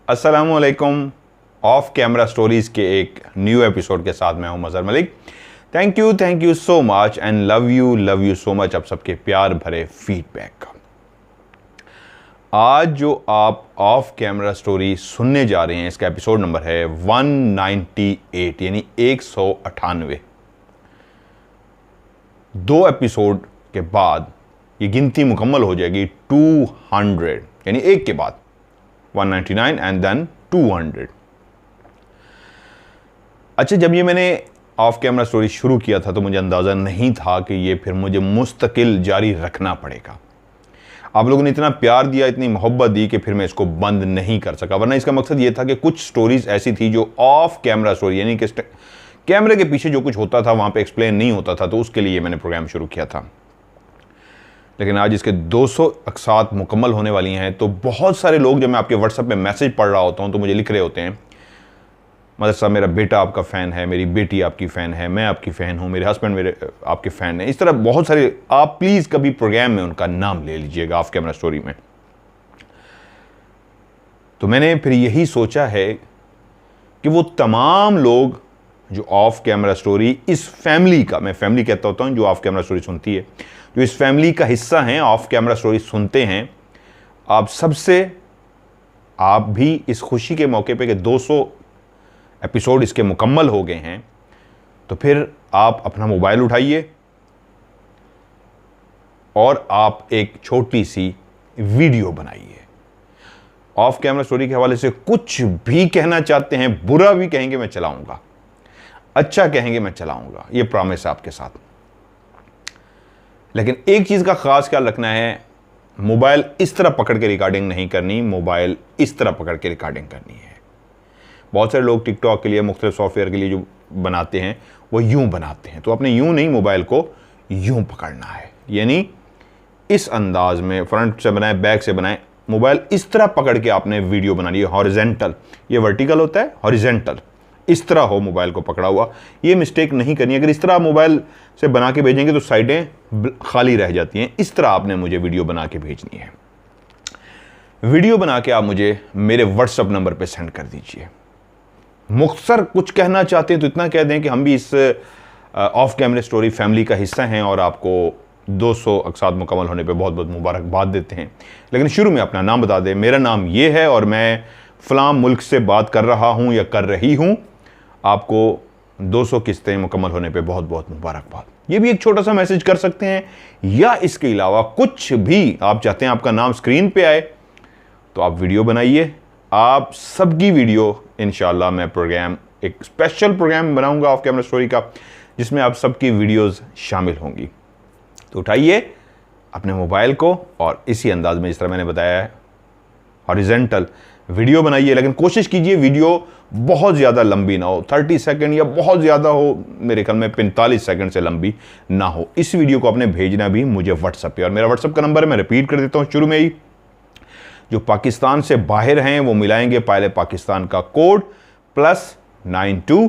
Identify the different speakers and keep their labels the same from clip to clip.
Speaker 1: अस्सलामुअलैकुम। Of camera stories के एक न्यू एपिसोड के साथ मैं हूं Mazhar Malik. Thank you so much and love you so much आप सबके प्यार भरे फीडबैक का। आज जो आप ऑफ कैमरा स्टोरी सुनने जा रहे हैं, इसका एपिसोड नंबर है 198 यानी 198। 2 एपिसोड के बाद ये गिनती मुकम्मल हो जाएगी 200 यानी एक के बाद 199 एंड देन 200। अच्छा, जब ये मैंने ऑफ कैमरा स्टोरी शुरू किया था तो मुझे अंदाज़ा नहीं था कि ये फिर मुझे मुस्तकिल जारी रखना पड़ेगा। आप लोगों ने इतना प्यार दिया, इतनी मोहब्बत दी कि फिर मैं इसको बंद नहीं कर सका। वरना इसका मकसद ये था कि कुछ स्टोरीज ऐसी थी जो ऑफ कैमरा स्टोरी यानी कि कैमरे के पीछे जो कुछ होता था वहाँ पे एक्सप्लेन नहीं होता था, तो उसके लिए मैंने प्रोग्राम शुरू किया था। लेकिन आज इसके 200 अक़सात मुकम्मल होने वाली हैं, तो बहुत सारे लोग जब मैं आपके व्हाट्सएप पे मैसेज पढ़ रहा होता हूँ तो मुझे लिख रहे होते हैं, मतलब साहब मेरा बेटा आपका फ़ैन है, मेरी बेटी आपकी फ़ैन है, मैं आपकी फ़ैन हूँ, मेरे हस्बैंड मेरे आपके फ़ैन हैं। इस तरह बहुत सारे। आप प्लीज़ कभी प्रोग्राम में उनका नाम ले लीजिएगा ऑफ कैमरा स्टोरी में। तो मैंने फिर यही सोचा है कि वो तमाम लोग जो ऑफ कैमरा स्टोरी इस फैमिली का, मैं फैमिली कहता होता हूँ जो ऑफ कैमरा स्टोरी सुनती है, जो इस फैमिली का हिस्सा हैं, ऑफ कैमरा स्टोरी सुनते हैं, आप सबसे, आप भी इस खुशी के मौके पे कि 200 एपिसोड इसके मुकम्मल हो गए हैं, तो फिर आप अपना मोबाइल उठाइए और आप एक छोटी सी वीडियो बनाइए। ऑफ कैमरा स्टोरी के हवाले से कुछ भी कहना चाहते हैं, बुरा भी कहेंगे मैं चलाऊंगा, अच्छा कहेंगे मैं चलाऊंगा, ये प्रॉमिस है आपके साथ। लेकिन एक चीज़ का ख़ास ख्याल रखना है, मोबाइल इस तरह पकड़ के रिकॉर्डिंग नहीं करनी, मोबाइल इस तरह पकड़ के रिकॉर्डिंग करनी है। बहुत सारे लोग टिकटॉक के लिए, मुख्तलिफ सॉफ्टवेयर के लिए जो बनाते हैं वो यूं बनाते हैं, तो आपने यूं नहीं, मोबाइल को यूं पकड़ना है, यानी इस अंदाज में फ्रंट से बनाए, बैक से बनाए, मोबाइल इस तरह पकड़ के आपने वीडियो बनानी है, हॉरिजेंटल। ये वर्टिकल होता है, हॉरिजेंटल इस तरह हो मोबाइल को पकड़ा हुआ। ये मिस्टेक नहीं करनी। अगर इस तरह मोबाइल से बना के भेजेंगे तो साइडें खाली रह जाती हैं। इस तरह आपने मुझे वीडियो बना के भेजनी है। वीडियो बना के आप मुझे मेरे व्हाट्सएप नंबर पे सेंड कर दीजिए। मुख्तसर कुछ कहना चाहते हैं तो इतना कह दें कि हम भी इस ऑफ कैमरा स्टोरी फैमिली का हिस्सा हैं और आपको 200 अक़सात मुकम्मल होने पे बहुत बहुत मुबारकबाद देते हैं। लेकिन शुरू में अपना नाम बता दें। मेरा नाम ये है और मैं फ़लाँ मुल्क से बात कर रहा हूँ या कर रही हूँ। आपको 200 किस्तें मुकम्मल होने पे बहुत बहुत मुबारकबाद। ये भी एक छोटा सा मैसेज कर सकते हैं, या इसके अलावा कुछ भी आप चाहते हैं आपका नाम स्क्रीन पे आए तो आप वीडियो बनाइए। आप सबकी वीडियो इंशाल्लाह मैं प्रोग्राम, एक स्पेशल प्रोग्राम बनाऊंगा ऑफ कैमरा स्टोरी का, जिसमें आप सबकी वीडियोस शामिल होंगी। तो उठाइए अपने मोबाइल को और इसी अंदाज में जिस तरह मैंने बताया है, हॉरिजेंटल वीडियो बनाइए। लेकिन कोशिश कीजिए वीडियो बहुत ज़्यादा लंबी ना हो, 30 सेकंड या बहुत ज़्यादा हो, मेरे ख्याल में 45 सेकंड से लंबी ना हो। इस वीडियो को आपने भेजना भी मुझे व्हाट्सएप पे, और मेरा व्हाट्सएप का नंबर मैं रिपीट कर देता हूँ शुरू में ही। जो पाकिस्तान से बाहर हैं वो मिलाएंगे पहले पाकिस्तान का कोड +92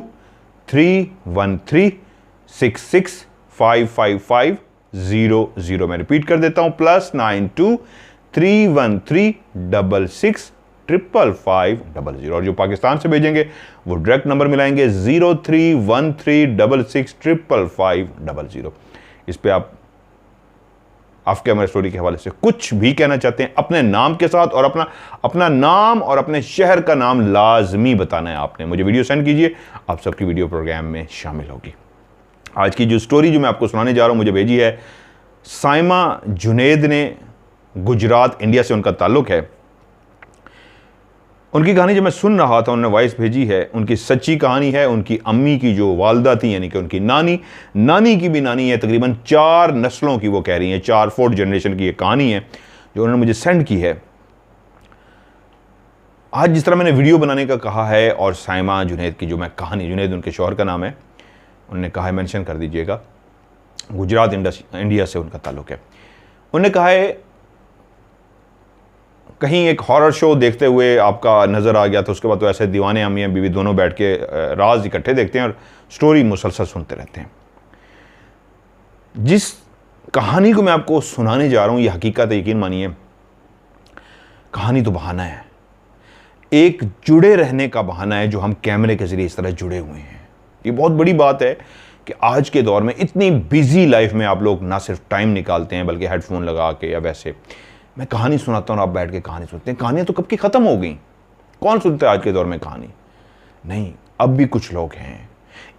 Speaker 1: 313 665550। मैं रिपीट कर देता हूं, +92 313 665550। और जो पाकिस्तान से भेजेंगे वो डायरेक्ट नंबर मिलाएंगे 0313665550। इस पे आप ऑफ कैमरा स्टोरी के हवाले से कुछ भी कहना चाहते हैं अपने नाम के साथ, और अपना नाम और अपने शहर का नाम लाजमी बताना है आपने। मुझे वीडियो सेंड कीजिए, आप सबकी वीडियो प्रोग्राम में शामिल होगी। आज की जो स्टोरी जो मैं आपको सुनाने जा रहा हूं मुझे भेजी है साइमा जुनैद ने, गुजरात, इंडिया से उनका ताल्लुक है। उनकी कहानी जब मैं सुन रहा था, उन्होंने वॉइस भेजी है, उनकी सच्ची कहानी है। उनकी अम्मी की जो वालदा थी, यानी कि उनकी नानी की भी नानी है, तकरीबन 4 नस्लों की वो कह रही हैं, 4 जनरेशन की ये कहानी है जो उन्होंने मुझे सेंड की है। आज जिस तरह मैंने वीडियो बनाने का कहा है, और साइमा जुनैद की जो मैं कहानी, जुनैद उनके शौहर का नाम है, उन्होंने कहा है मेंशन कर दीजिएगा, गुजरात, इंडिया से उनका ताल्लुक है। उन्होंने कहा है कहीं एक हॉरर शो देखते हुए आपका नज़र आ गया, तो उसके बाद तो ऐसे दीवाने, हम मियां बीवी दोनों बैठ के राज इकट्ठे देखते हैं और स्टोरी मुसलसल सुनते रहते हैं। जिस कहानी को मैं आपको सुनाने जा रहा हूँ ये हकीकत है, यकीन मानिए। कहानी तो बहाना है। एक जुड़े रहने का बहाना है जो हम कैमरे के जरिए इस तरह जुड़े हुए हैं। ये बहुत बड़ी बात है कि आज के दौर में इतनी बिजी लाइफ में आप लोग ना सिर्फ टाइम निकालते हैं बल्कि हेडफोन लगा के या वैसे मैं कहानी सुनाता हूँ, आप बैठ के कहानी सुनते हैं। कहानियां तो कब की खत्म हो गई, कौन सुनता है आज के दौर में कहानी? नहीं, अब भी कुछ लोग हैं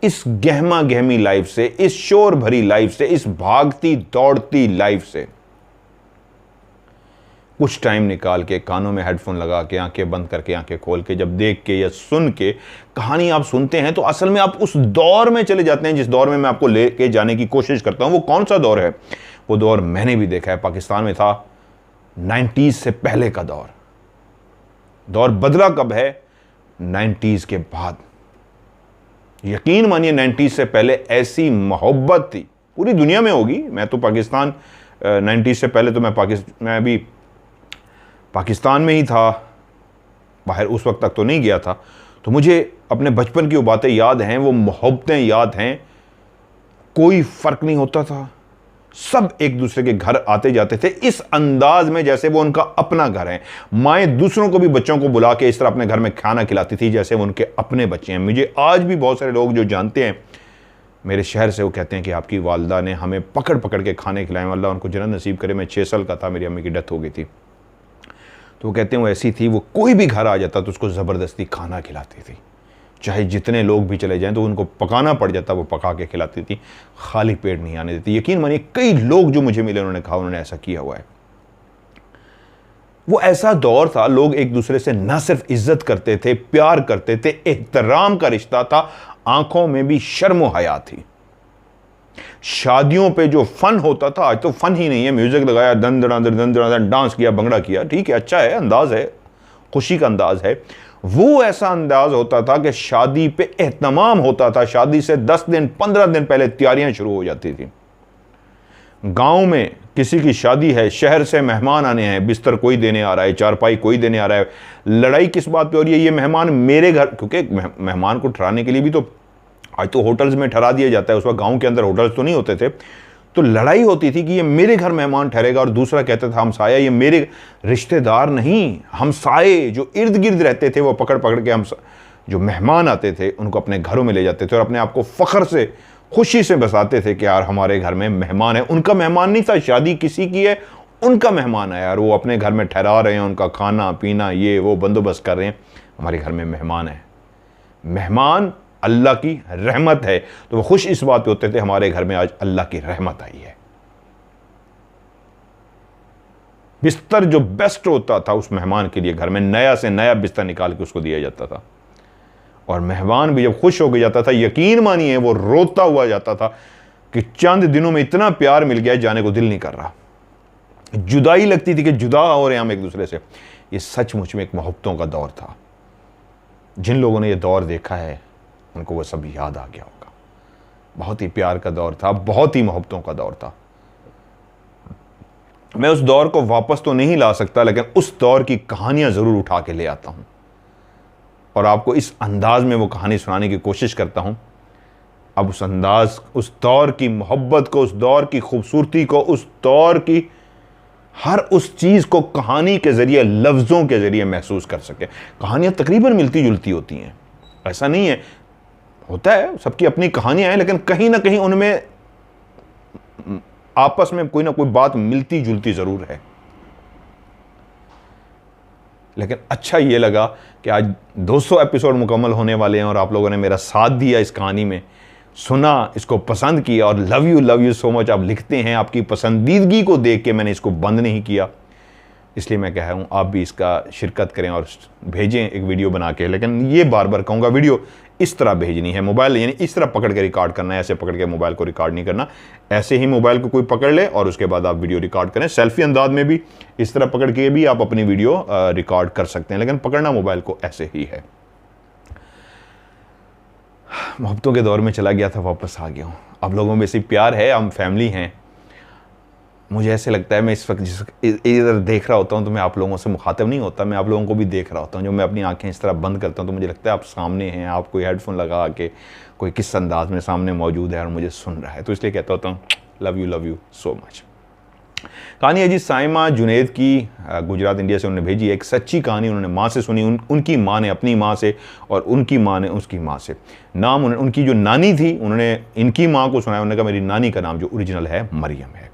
Speaker 1: इस गहमा गहमी लाइफ से, इस शोर भरी लाइफ से, इस भागती दौड़ती लाइफ से कुछ टाइम निकाल के कानों में हेडफोन लगा के, आंखें बंद करके, आंखें खोल के जब देख के या सुन के कहानी आप सुनते हैं तो असल में आप उस दौर में चले जाते हैं जिस दौर में मैं आपको लेके जाने की कोशिश करता हूं। वो कौन सा दौर है? वो दौर मैंने भी देखा है, पाकिस्तान में था 90s से पहले का दौर। दौर बदला कब है? 90s के बाद। यकीन मानिए 90s से पहले ऐसी मोहब्बत थी, पूरी दुनिया में होगी, मैं तो पाकिस्तान 90s से पहले तो मैं अभी पाकिस्तान में ही था, बाहर उस वक्त तक तो नहीं गया था। तो मुझे अपने बचपन की वो बातें याद हैं, वो मोहब्बतें याद हैं। कोई फर्क नहीं होता था, सब एक दूसरे के घर आते जाते थे इस अंदाज में जैसे वो उनका अपना घर है। माएँ दूसरों को भी, बच्चों को बुला के इस तरह अपने घर में खाना खिलाती थी जैसे वो उनके अपने बच्चे हैं। मुझे आज भी बहुत सारे लोग जो जानते हैं मेरे शहर से, वो कहते हैं कि आपकी वालदा ने हमें पकड़ पकड़ के खाने खिलाए। अल्लाह उनको जन्नत नसीब करे। मैं 6 साल का था, मेरी अम्मी की डेथ हो गई थी। तो वो कहते हैं वो ऐसी थी, वो कोई भी घर आ जाता तो उसको ज़बरदस्ती खाना खिलाती थी, चाहे जितने लोग भी चले जाएं तो उनको पकाना पड़ जाता, वो पका के खिलाती थी, खाली पेट नहीं आने देती। यकीन मानिए कई लोग जो मुझे मिले उन्होंने कहा उन्होंने ऐसा किया हुआ है। वो ऐसा दौर था, लोग एक दूसरे से ना सिर्फ इज्जत करते थे, प्यार करते थे, एहतराम का रिश्ता था, आंखों में भी शर्म व हया थी। शादियों पे जो फन होता था, आज तो फन ही नहीं है। म्यूजिक लगाया, दन दन डांस किया, भंगड़ा किया, ठीक है, अच्छा है, अंदाज है, खुशी का अंदाज है। वो ऐसा अंदाज होता था कि शादी पे एहतमाम होता था। शादी से 10 दिन 15 दिन पहले तैयारियां शुरू हो जाती थी। गांव में किसी की शादी है, शहर से मेहमान आने हैं, बिस्तर कोई देने आ रहा है, चारपाई कोई देने आ रहा है। लड़ाई किस बात पे हो रही है? ये मेहमान मेरे घर, क्योंकि मेहमान को ठहराने के लिए भी तो आज तो होटल्स में ठहरा दिया जाता है, उस वक्त गांव के अंदर होटल्स तो नहीं होते थे। तो लड़ाई होती थी कि ये मेरे घर मेहमान ठहरेगा, और दूसरा कहता था हमसाया, ये मेरे रिश्तेदार नहीं, हमसाए जो इर्द गिर्द रहते थे वो पकड़ पकड़ के हम जो मेहमान आते थे उनको अपने घरों में ले जाते थे और अपने आप को फख्र से, खुशी से बसाते थे कि यार हमारे घर में मेहमान है। उनका मेहमान नहीं था, शादी किसी की है, उनका मेहमान है यार, वो अपने घर में ठहरा रहे हैं, उनका खाना पीना ये वो बंदोबस्त कर रहे हैं, हमारे घर में मेहमान है। मेहमान अल्लाह की रहमत है, तो वो खुश इस बात पे होते थे हमारे घर में आज अल्लाह की रहमत आई है। बिस्तर जो बेस्ट होता था उस मेहमान के लिए, घर में नया से नया बिस्तर निकाल के उसको दिया जाता था, और मेहमान भी जब खुश हो गया जाता था, यकीन मानिए वो रोता हुआ जाता था कि चंद दिनों में इतना प्यार मिल गया, जाने को दिल नहीं कर रहा। जुदाई लगती थी कि जुदा हो रहे हैं हम एक दूसरे से। ये सचमुच में एक मोहब्बतों का दौर था। जिन लोगों ने ये दौर देखा है उनको वो सब याद आ गया होगा। बहुत ही प्यार का दौर था, बहुत ही मोहब्बतों का दौर था। मैं उस दौर को वापस तो नहीं ला सकता, लेकिन उस दौर की कहानियां जरूर उठा के ले आता हूं और आपको इस अंदाज में वो कहानी सुनाने की कोशिश करता हूं। अब उस अंदाज, उस दौर की मोहब्बत को, उस दौर की खूबसूरती को, उस दौर की हर उस चीज को कहानी के जरिए, लफ्जों के जरिए महसूस कर सके। कहानियां तकरीबन मिलती जुलती होती हैं, ऐसा नहीं है, होता है सबकी अपनी कहानियां हैं, लेकिन कहीं ना कहीं उनमें आपस में कोई ना कोई बात मिलती जुलती जरूर है। लेकिन अच्छा ये लगा कि आज 200 एपिसोड मुकम्मल होने वाले हैं और आप लोगों ने मेरा साथ दिया, इस कहानी में सुना, इसको पसंद किया, और लव यू सो मच आप लिखते हैं। आपकी पसंदीदगी को देख के मैंने इसको बंद नहीं किया, इसलिए मैं कह रहा हूँ आप भी इसका शिरकत करें और भेजें एक वीडियो बना के। लेकिन ये बार बार कहूँगा, वीडियो इस तरह भेजनी है, मोबाइल यानी इस तरह पकड़ के रिकॉर्ड करना है, ऐसे पकड़ के मोबाइल को रिकॉर्ड नहीं करना। ऐसे ही मोबाइल को कोई पकड़ ले और उसके बाद आप वीडियो रिकॉर्ड करें। सेल्फी अंदाज में भी इस तरह पकड़ के भी आप अपनी वीडियो रिकॉर्ड कर सकते हैं, लेकिन पकड़ना मोबाइल को ऐसे ही है। मोहब्बतों के दौर में चला गया था, वापस आ गया हूँ। अब लोगों में से प्यार है, हम फैमिली हैं। मुझे ऐसे लगता है मैं इस वक्त इधर देख रहा होता हूँ तो मैं आप लोगों से मुखातिब नहीं होता, मैं आप लोगों को भी देख रहा होता हूँ। जब मैं अपनी आंखें इस तरह बंद करता हूँ तो मुझे लगता है आप सामने हैं, आप कोई हेडफोन लगा के कोई किस अंदाज में सामने मौजूद है और मुझे सुन रहा है। तो इसलिए कहता होता हूँ लव यू सो मच। कहानी है जी साइमा जुनैद की, गुजरात इंडिया से उन्होंने भेजी। एक सच्ची कहानी उन्होंने माँ से सुनी, उनकी माँ ने अपनी माँ से, और उनकी माँ ने उसकी माँ से। नाम उनकी जो नानी थी उन्होंने इनकी माँ को सुनाया, उन्होंने कहा मेरी नानी का नाम जो ओरिजिनल है मरियम है।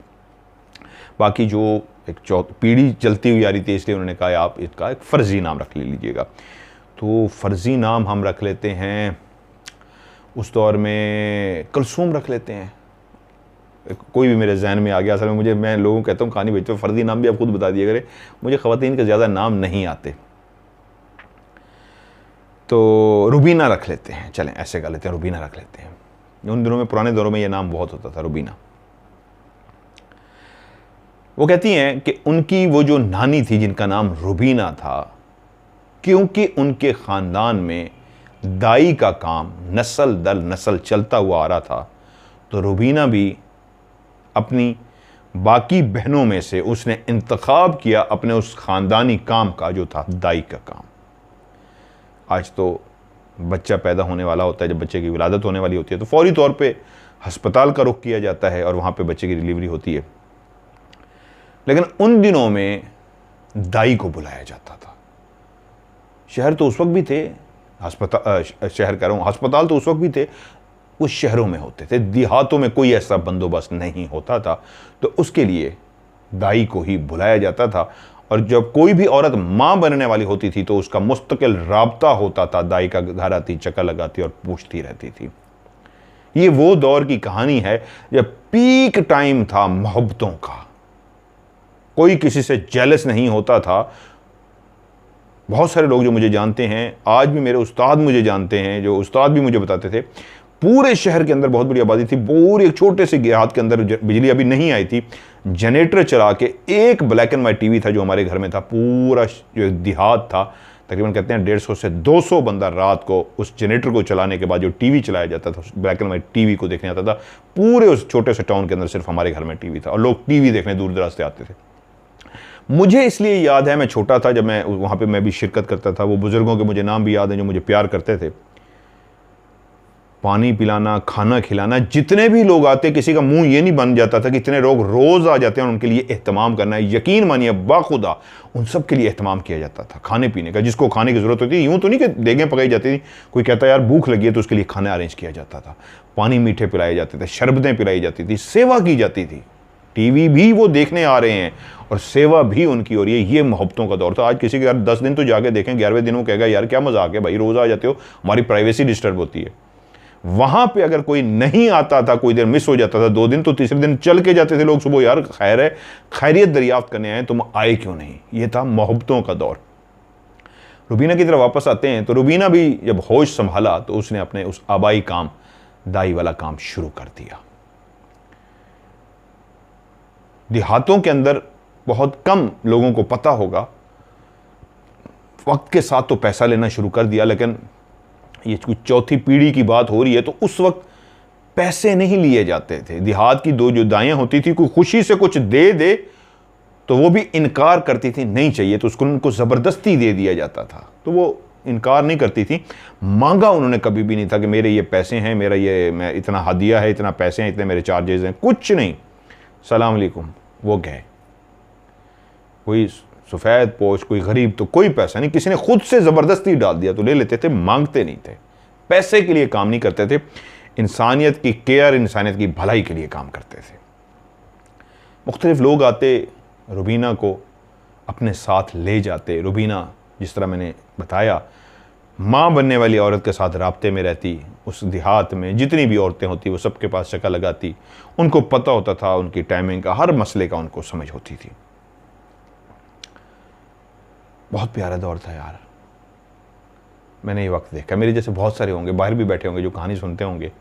Speaker 1: बाकी जो एक पीढ़ी चलती हुई आ रही थी, इसलिए उन्होंने कहा आप इसका एक फ़र्ज़ी नाम रख लीजिएगा। तो फ़र्ज़ी नाम हम रख लेते हैं, उस दौर में कुलसूम रख लेते हैं। कोई भी मेरे जहन में आ गया। असल में मैं लोगों को कहता हूँ कहानी भेजते हो, फ़र्ज़ी नाम भी आप खुद बता दिया करें, मुझे ख़वातीन के ज़्यादा नाम नहीं आते। तो रुबीना रख लेते हैं, चलें ऐसे कर लेते हैं, रुबीना रख लेते हैं। उन दिनों में, पुराने दौरों में ये नाम बहुत होता था, रुबीना। वो कहती हैं कि उनकी वो जो नानी थी जिनका नाम रुबीना था, क्योंकि उनके ख़ानदान में दाई का काम नस्ल दर नस्ल चलता हुआ आ रहा था, तो रुबीना भी अपनी बाकी बहनों में से उसने इंतखाब किया अपने उस ख़ानदानी काम का जो था दाई का काम। आज तो बच्चा पैदा होने वाला होता है, जब बच्चे की विलादत होने वाली होती है तो फौरी तौर पे हस्पताल का रुख किया जाता है और वहाँ पे बच्चे की डिलीवरी होती है। लेकिन उन दिनों में दाई को बुलाया जाता था। शहर तो उस वक्त भी थे, शहर कह रहा हूँ, अस्पताल तो उस वक्त भी थे, वो शहरों में होते थे, देहातों में कोई ऐसा बंदोबस्त नहीं होता था, तो उसके लिए दाई को ही बुलाया जाता था। और जब कोई भी औरत माँ बनने वाली होती थी तो उसका मुस्तकिल राब्ता होता था, दाई का घर आती, चक्कर लगाती और पूछती रहती थी। ये वो दौर की कहानी है जब पीक टाइम था मोहब्बतों का, कोई किसी से जेलस नहीं होता था। बहुत सारे लोग जो मुझे जानते हैं, आज भी मेरे उस्ताद मुझे जानते हैं, जो उस्ताद भी मुझे बताते थे, पूरे शहर के अंदर बहुत बड़ी आबादी थी, पूरे एक छोटे से देहात के अंदर बिजली अभी नहीं आई थी, जनरेटर चला के एक ब्लैक एंड वाइट टीवी था जो हमारे घर में था, पूरा जो देहात था, तकरीबन कहते हैं 150 से 200 बंदा रात को उस जनरेटर को चलाने के बाद जो टीवी चलाया जाता था, ब्लैक एंड वाइट टीवी को देखने आता था। पूरे उस छोटे से टाउन के अंदर सिर्फ हमारे घर में टीवी था और लोग टीवी देखने दूर दराज से आते थे। मुझे इसलिए याद है, मैं छोटा था जब मैं वहाँ पे मैं भी शिरकत करता था, वो बुज़ुर्गों के मुझे नाम भी याद हैं जो मुझे प्यार करते थे। पानी पिलाना, खाना खिलाना, जितने भी लोग आते, किसी का मुंह ये नहीं बन जाता था कि इतने लोग रोज़ आ जाते हैं और उनके लिए एहतमाम करना है। यकीन मानिए बाखुदा उन सब के लिए एहतमाम किया जाता था, खाने पीने का, जिसको खाने की ज़रूरत होती थी। यूँ तो नहीं कि देगें पकाई जाती थी, कोई कहता यार भूख लगी है तो उसके लिए खाना अरेंज किया जाता था, पानी मीठे पिलाए जाते थे, शरबतें पिलाई जाती थी, सेवा की जाती थी। टीवी भी वो देखने आ रहे हैं और सेवा भी उनकी हो रही है। ये मोहब्बतों का दौर था। आज किसी के यार 10 दिन तो जाके देखें, 11वें दिन वो कहेगा यार क्या मजाक है भाई, रोज़ आ जाते हो, हमारी प्राइवेसी डिस्टर्ब होती है। वहां पे अगर कोई नहीं आता था, कोई देर मिस हो जाता था, 2 दिन तो तीसरे दिन चल के जाते थे लोग, सुबह यार खैर है, खैरियत दरियाफ्त करने आए, तुम आए क्यों नहीं। ये था मोहब्बतों का दौर। रुबीना की तरफ वापस आते हैं तो रुबीना भी जब होश संभाला तो उसने अपने उस आबाई काम, दाई वाला काम शुरू कर दिया। देहातों के अंदर बहुत कम लोगों को पता होगा, वक्त के साथ तो पैसा लेना शुरू कर दिया, लेकिन ये कुछ चौथी पीढ़ी की बात हो रही है तो उस वक्त पैसे नहीं लिए जाते थे। देहात की दो जो दाएं होती थी, कोई खुशी से कुछ दे दे तो वो भी इनकार करती थी, नहीं चाहिए, तो उसको उनको ज़बरदस्ती दे दिया जाता था, तो वो इनकार नहीं करती थी। मांगा उन्होंने कभी भी नहीं था कि मेरे ये पैसे हैं, मेरा ये मैं इतना हदिया है, इतना पैसे हैं, इतने मेरे चार्जेस हैं, कुछ नहीं। सलाम अलैकुम, वो गए। कोई सफ़ेद पोश, कोई गरीब, तो कोई पैसा नहीं, किसी ने खुद से ज़बरदस्ती डाल दिया तो ले लेते थे, मांगते नहीं थे, पैसे के लिए काम नहीं करते थे, इंसानियत की केयर, इंसानियत की भलाई के लिए काम करते थे। मुख्तलिफ लोग आते, रुबीना को अपने साथ ले जाते। रुबीना जिस तरह मैंने बताया, माँ बनने वाली औरत के साथ राब्ते में रहती, उस देहात में जितनी भी औरतें होती वो सबके पास चक्कर लगाती, उनको पता होता था उनकी टाइमिंग का, हर मसले का उनको समझ होती थी। बहुत प्यारा दौर था यार, मैंने ये वक्त देखा। मेरे जैसे बहुत सारे होंगे, बाहर भी बैठे होंगे, जो कहानी सुनते होंगे,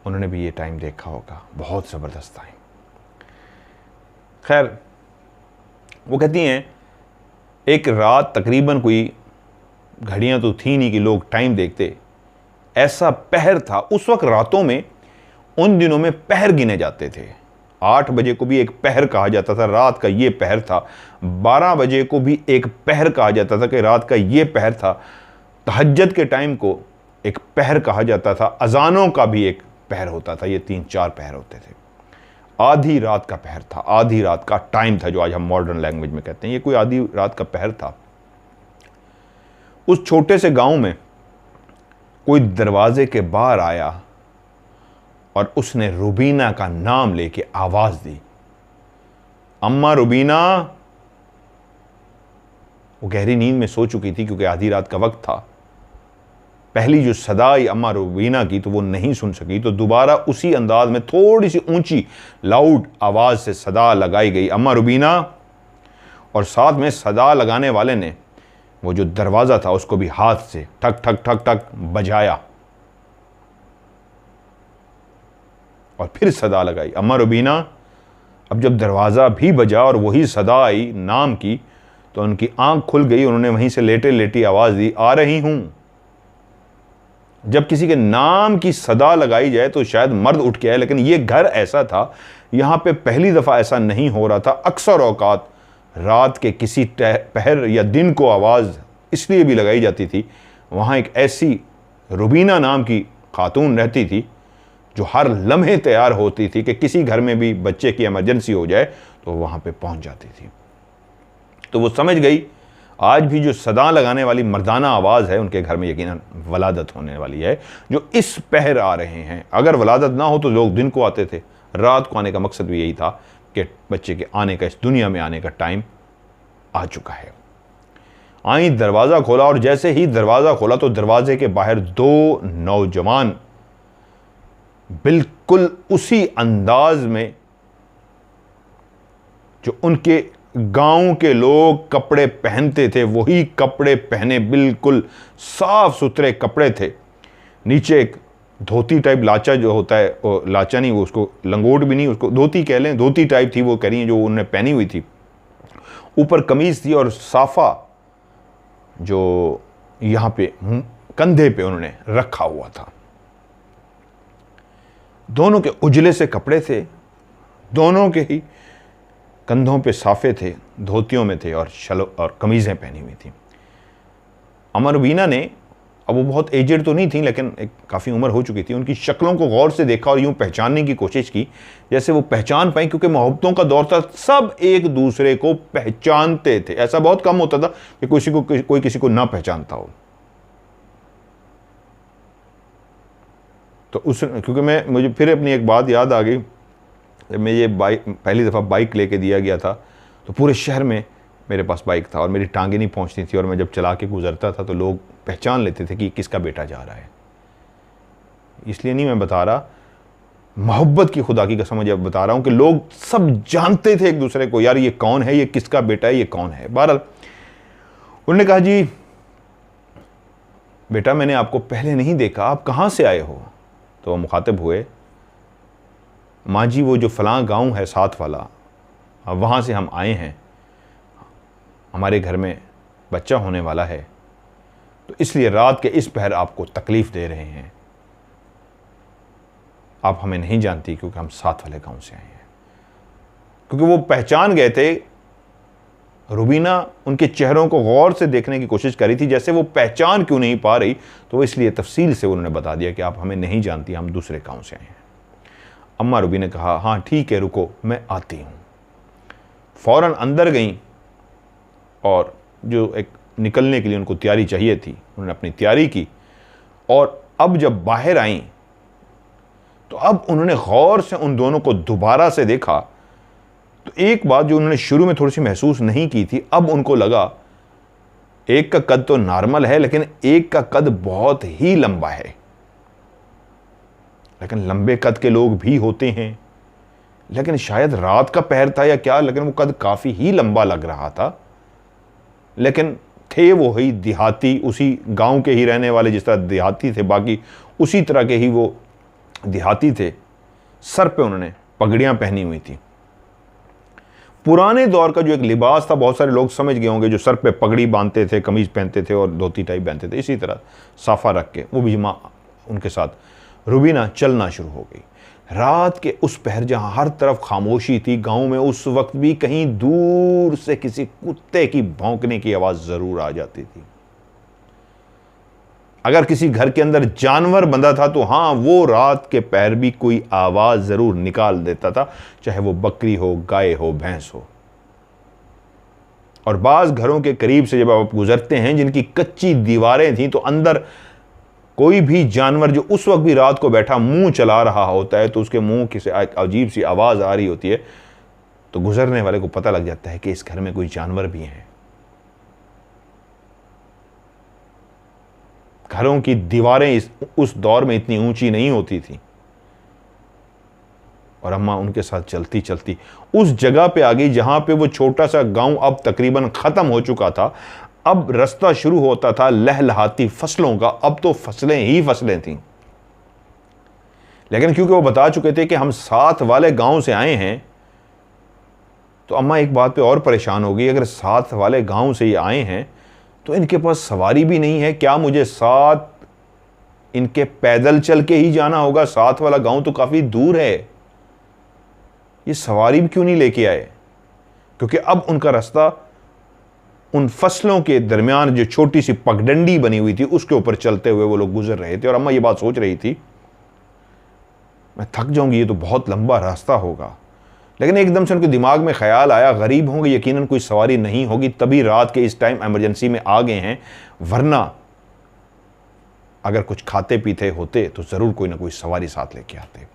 Speaker 1: उन्होंने भी ये टाइम देखा होगा, बहुत ज़बरदस्त टाइम। खैर, वो कहती हैं एक रात तकरीबन, कोई घड़ियां तो थी नहीं कि लोग टाइम देखते, ऐसा पहर था उस वक्त। रातों में उन दिनों में पहर गिने जाते थे, 8 बजे को भी एक पहर कहा जाता था, रात का ये पहर था। 12 बजे को भी एक पहर कहा जाता था कि रात का ये पहर था। तहज्जुद के टाइम को एक पहर कहा जाता था, अजानों का भी एक पहर होता था। ये 3-4 पहर होते थे। आधी रात का पहर था, आधी रात का टाइम था, जो आज हम मॉडर्न लैंग्वेज में कहते हैं, ये कोई आधी रात का पहर था। उस छोटे से गांव में कोई दरवाजे के बाहर आया और उसने रुबीना का नाम लेके आवाज दी, अम्मा रुबीना। वो गहरी नींद में सो चुकी थी क्योंकि आधी रात का वक्त था। पहली जो सदा आई अम्मा रुबीना की तो वो नहीं सुन सकी, तो दोबारा उसी अंदाज में थोड़ी सी ऊंची लाउड आवाज से सदा लगाई गई, अम्मा रुबीना। और साथ में सदा लगाने वाले ने वो जो दरवाजा था उसको भी हाथ से ठक ठक ठक ठक बजाया और फिर सदा लगाई, अम्मा रुबीना। अब जब दरवाजा भी बजा और वही सदा आई नाम की, तो उनकी आंख खुल गई। उन्होंने वहीं से लेटे लेटी आवाज दी, आ रही हूं। जब किसी के नाम की सदा लगाई जाए तो शायद मर्द उठ के आए, लेकिन ये घर ऐसा था, यहां पे पहली दफा ऐसा नहीं हो रहा था। अक्सर औकात रात के किसी पहर या दिन को आवाज इसलिए भी लगाई जाती थी, वहां एक ऐसी रुबीना नाम की खातून रहती थी जो हर लम्हे तैयार होती थी कि किसी घर में भी बच्चे की इमरजेंसी हो जाए तो वहां पे पहुंच जाती थी। तो वो समझ गई आज भी जो सदा लगाने वाली मर्दाना आवाज़ है उनके घर में यकीनन वलादत होने वाली है, जो इस पहर आ रहे हैं। अगर वलादत ना हो तो लोग दिन को आते थे, रात को आने का मकसद भी यही था कि बच्चे के आने का, इस दुनिया में आने का टाइम आ चुका है। आई, दरवाज़ा खोला और जैसे ही दरवाज़ा खोला तो दरवाजे के बाहर दो नौजवान बिल्कुल उसी अंदाज में जो उनके गांव के लोग कपड़े पहनते थे, वही कपड़े पहने, बिल्कुल साफ सुथरे कपड़े थे। नीचे एक धोती टाइप लाचा जो होता है, वो लाचा नहीं, वो उसको लंगोट भी नहीं, उसको धोती कह लें, धोती टाइप थी वो कह रही है जो उन्होंने पहनी हुई थी। ऊपर कमीज थी और साफा जो यहाँ पे कंधे पे उन्होंने रखा हुआ था। दोनों के उजले से कपड़े थे, दोनों के ही कंधों पे साफे थे, धोतियों में थे और और कमीज़ें पहनी हुई थी। अम्मा रुबीना ने, अब वो बहुत एजेड तो नहीं थी लेकिन एक काफ़ी उम्र हो चुकी थी, उनकी शक्लों को गौर से देखा और यूं पहचानने की कोशिश की जैसे वो पहचान पाई, क्योंकि मोहब्बतों का दौर था, सब एक दूसरे को पहचानते थे। ऐसा बहुत कम होता था कि कोई किसी को ना पहचानता हो। तो क्योंकि मुझे फिर अपनी एक बात याद आ गई, जब मैं ये पहली दफ़ा बाइक लेके दिया गया था तो पूरे शहर में मेरे पास बाइक था और मेरी टांगें नहीं पहुंचती थी, और मैं जब चला के गुजरता था तो लोग पहचान लेते थे कि किसका बेटा जा रहा है। इसलिए नहीं मैं बता रहा, मोहब्बत की खुदा की कसम मुझे बता रहा हूं कि लोग सब जानते थे एक दूसरे को, यार ये कौन है, ये किसका बेटा है, ये कौन है। बहरहाल उन्होंने कहा, जी बेटा मैंने आपको पहले नहीं देखा, आप कहाँ से आए हो? तो मुखातिब हुए, माँ जी वो जो फलां गांव है साथ वाला, वहाँ से हम आए हैं, हमारे घर में बच्चा होने वाला है, तो इसलिए रात के इस पहर आपको तकलीफ़ दे रहे हैं। आप हमें नहीं जानती क्योंकि हम साथ वाले गांव से आए हैं। क्योंकि वो पहचान गए थे, रुबीना उनके चेहरों को गौर से देखने की कोशिश करी थी, जैसे वो पहचान क्यों नहीं पा रही, तो वो इसलिए तफसील से उन्होंने बता दिया कि आप हमें नहीं जानती, हम दूसरे गांव से आए हैं। अम्मा रुबी ने कहा, हाँ ठीक है, रुको मैं आती हूँ। फ़ौरन अंदर गईं और जो एक निकलने के लिए उनको तैयारी चाहिए थी, उन्होंने अपनी तैयारी की, और अब जब बाहर आईं तो अब उन्होंने गौर से उन दोनों को दोबारा से देखा, तो एक बात जो उन्होंने शुरू में थोड़ी सी महसूस नहीं की थी, अब उनको लगा एक का कद तो नॉर्मल है लेकिन एक का कद बहुत ही लंबा है। लेकिन लंबे कद के लोग भी होते हैं, लेकिन शायद रात का पहर था या क्या, लेकिन वो कद काफ़ी ही लंबा लग रहा था। लेकिन थे वो ही देहाती, उसी गांव के ही रहने वाले, जिस तरह देहाती थे बाकी उसी तरह के ही वो देहाती थे। सर पे उन्होंने पगड़ियाँ पहनी हुई थी। पुराने दौर का जो एक लिबास था, बहुत सारे लोग समझ गए होंगे, जो सर पे पगड़ी बांधते थे, कमीज पहनते थे और धोती टाइप पहनते थे, इसी तरह साफा रख के वो भी उनके साथ रुबीना चलना शुरू हो गई। रात के उस पहर जहां हर तरफ खामोशी थी, गांव में उस वक्त भी कहीं दूर से किसी कुत्ते की भौंकने की आवाज जरूर आ जाती थी। अगर किसी घर के अंदर जानवर बंधा था तो हाँ, वो रात के पहर भी कोई आवाज जरूर निकाल देता था, चाहे वो बकरी हो, गाय हो, भैंस हो। और बाज घरों के करीब से जब आप गुजरते हैं जिनकी कच्ची दीवारें थी, तो अंदर कोई भी जानवर जो उस वक्त भी रात को बैठा मुंह चला रहा होता है, तो उसके मुंह की से अजीब सी आवाज आ रही होती है, तो गुजरने वाले को पता लग जाता है कि इस घर में कोई जानवर भी है। घरों की दीवारें उस दौर में इतनी ऊंची नहीं होती थी, और अम्मा उनके साथ चलती चलती उस जगह पे आ गई जहां पे वो छोटा सा गांव अब तकरीबन खत्म हो चुका था। अब रास्ता शुरू होता था लहलहाती फसलों का। अब तो फसलें ही फसलें थीं, लेकिन क्योंकि वो बता चुके थे कि हम साथ वाले गांव से आए हैं, तो अम्मा एक बात पे और परेशान हो गई। अगर साथ वाले गांव से ये आए हैं तो इनके पास सवारी भी नहीं है, क्या मुझे साथ इनके पैदल चल के ही जाना होगा? साथ वाला गांव तो काफी दूर है, ये सवारी भी क्यों नहीं लेके आए? क्योंकि अब उनका रास्ता उन फसलों के दरमियान जो छोटी सी पगडंडी बनी हुई थी उसके ऊपर चलते हुए वो लोग गुजर रहे थे। और अम्मा ये बात सोच रही थी, मैं थक जाऊंगी, ये तो बहुत लंबा रास्ता होगा। लेकिन एकदम से उनके दिमाग में ख्याल आया, गरीब होंगे, यकीनन कोई सवारी नहीं होगी, तभी रात के इस टाइम इमरजेंसी में आ गए हैं, वरना अगर कुछ खाते पीते होते तो जरूर कोई ना कोई सवारी साथ लेके आते।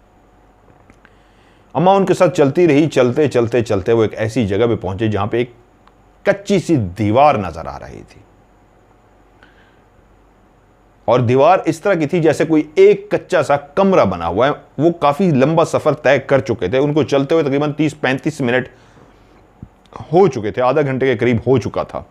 Speaker 1: अम्मा उनके साथ चलती रही। चलते चलते चलते वो एक ऐसी जगह पे पहुंचे जहां पे एक कच्ची सी दीवार नजर आ रही थी, और दीवार इस तरह की थी जैसे कोई एक कच्चा सा कमरा बना हुआ है। वो काफी लंबा सफर तय कर चुके थे, उनको चलते हुए तकरीबन 30-35 मिनट हो चुके थे, आधा घंटे के करीब हो चुका था।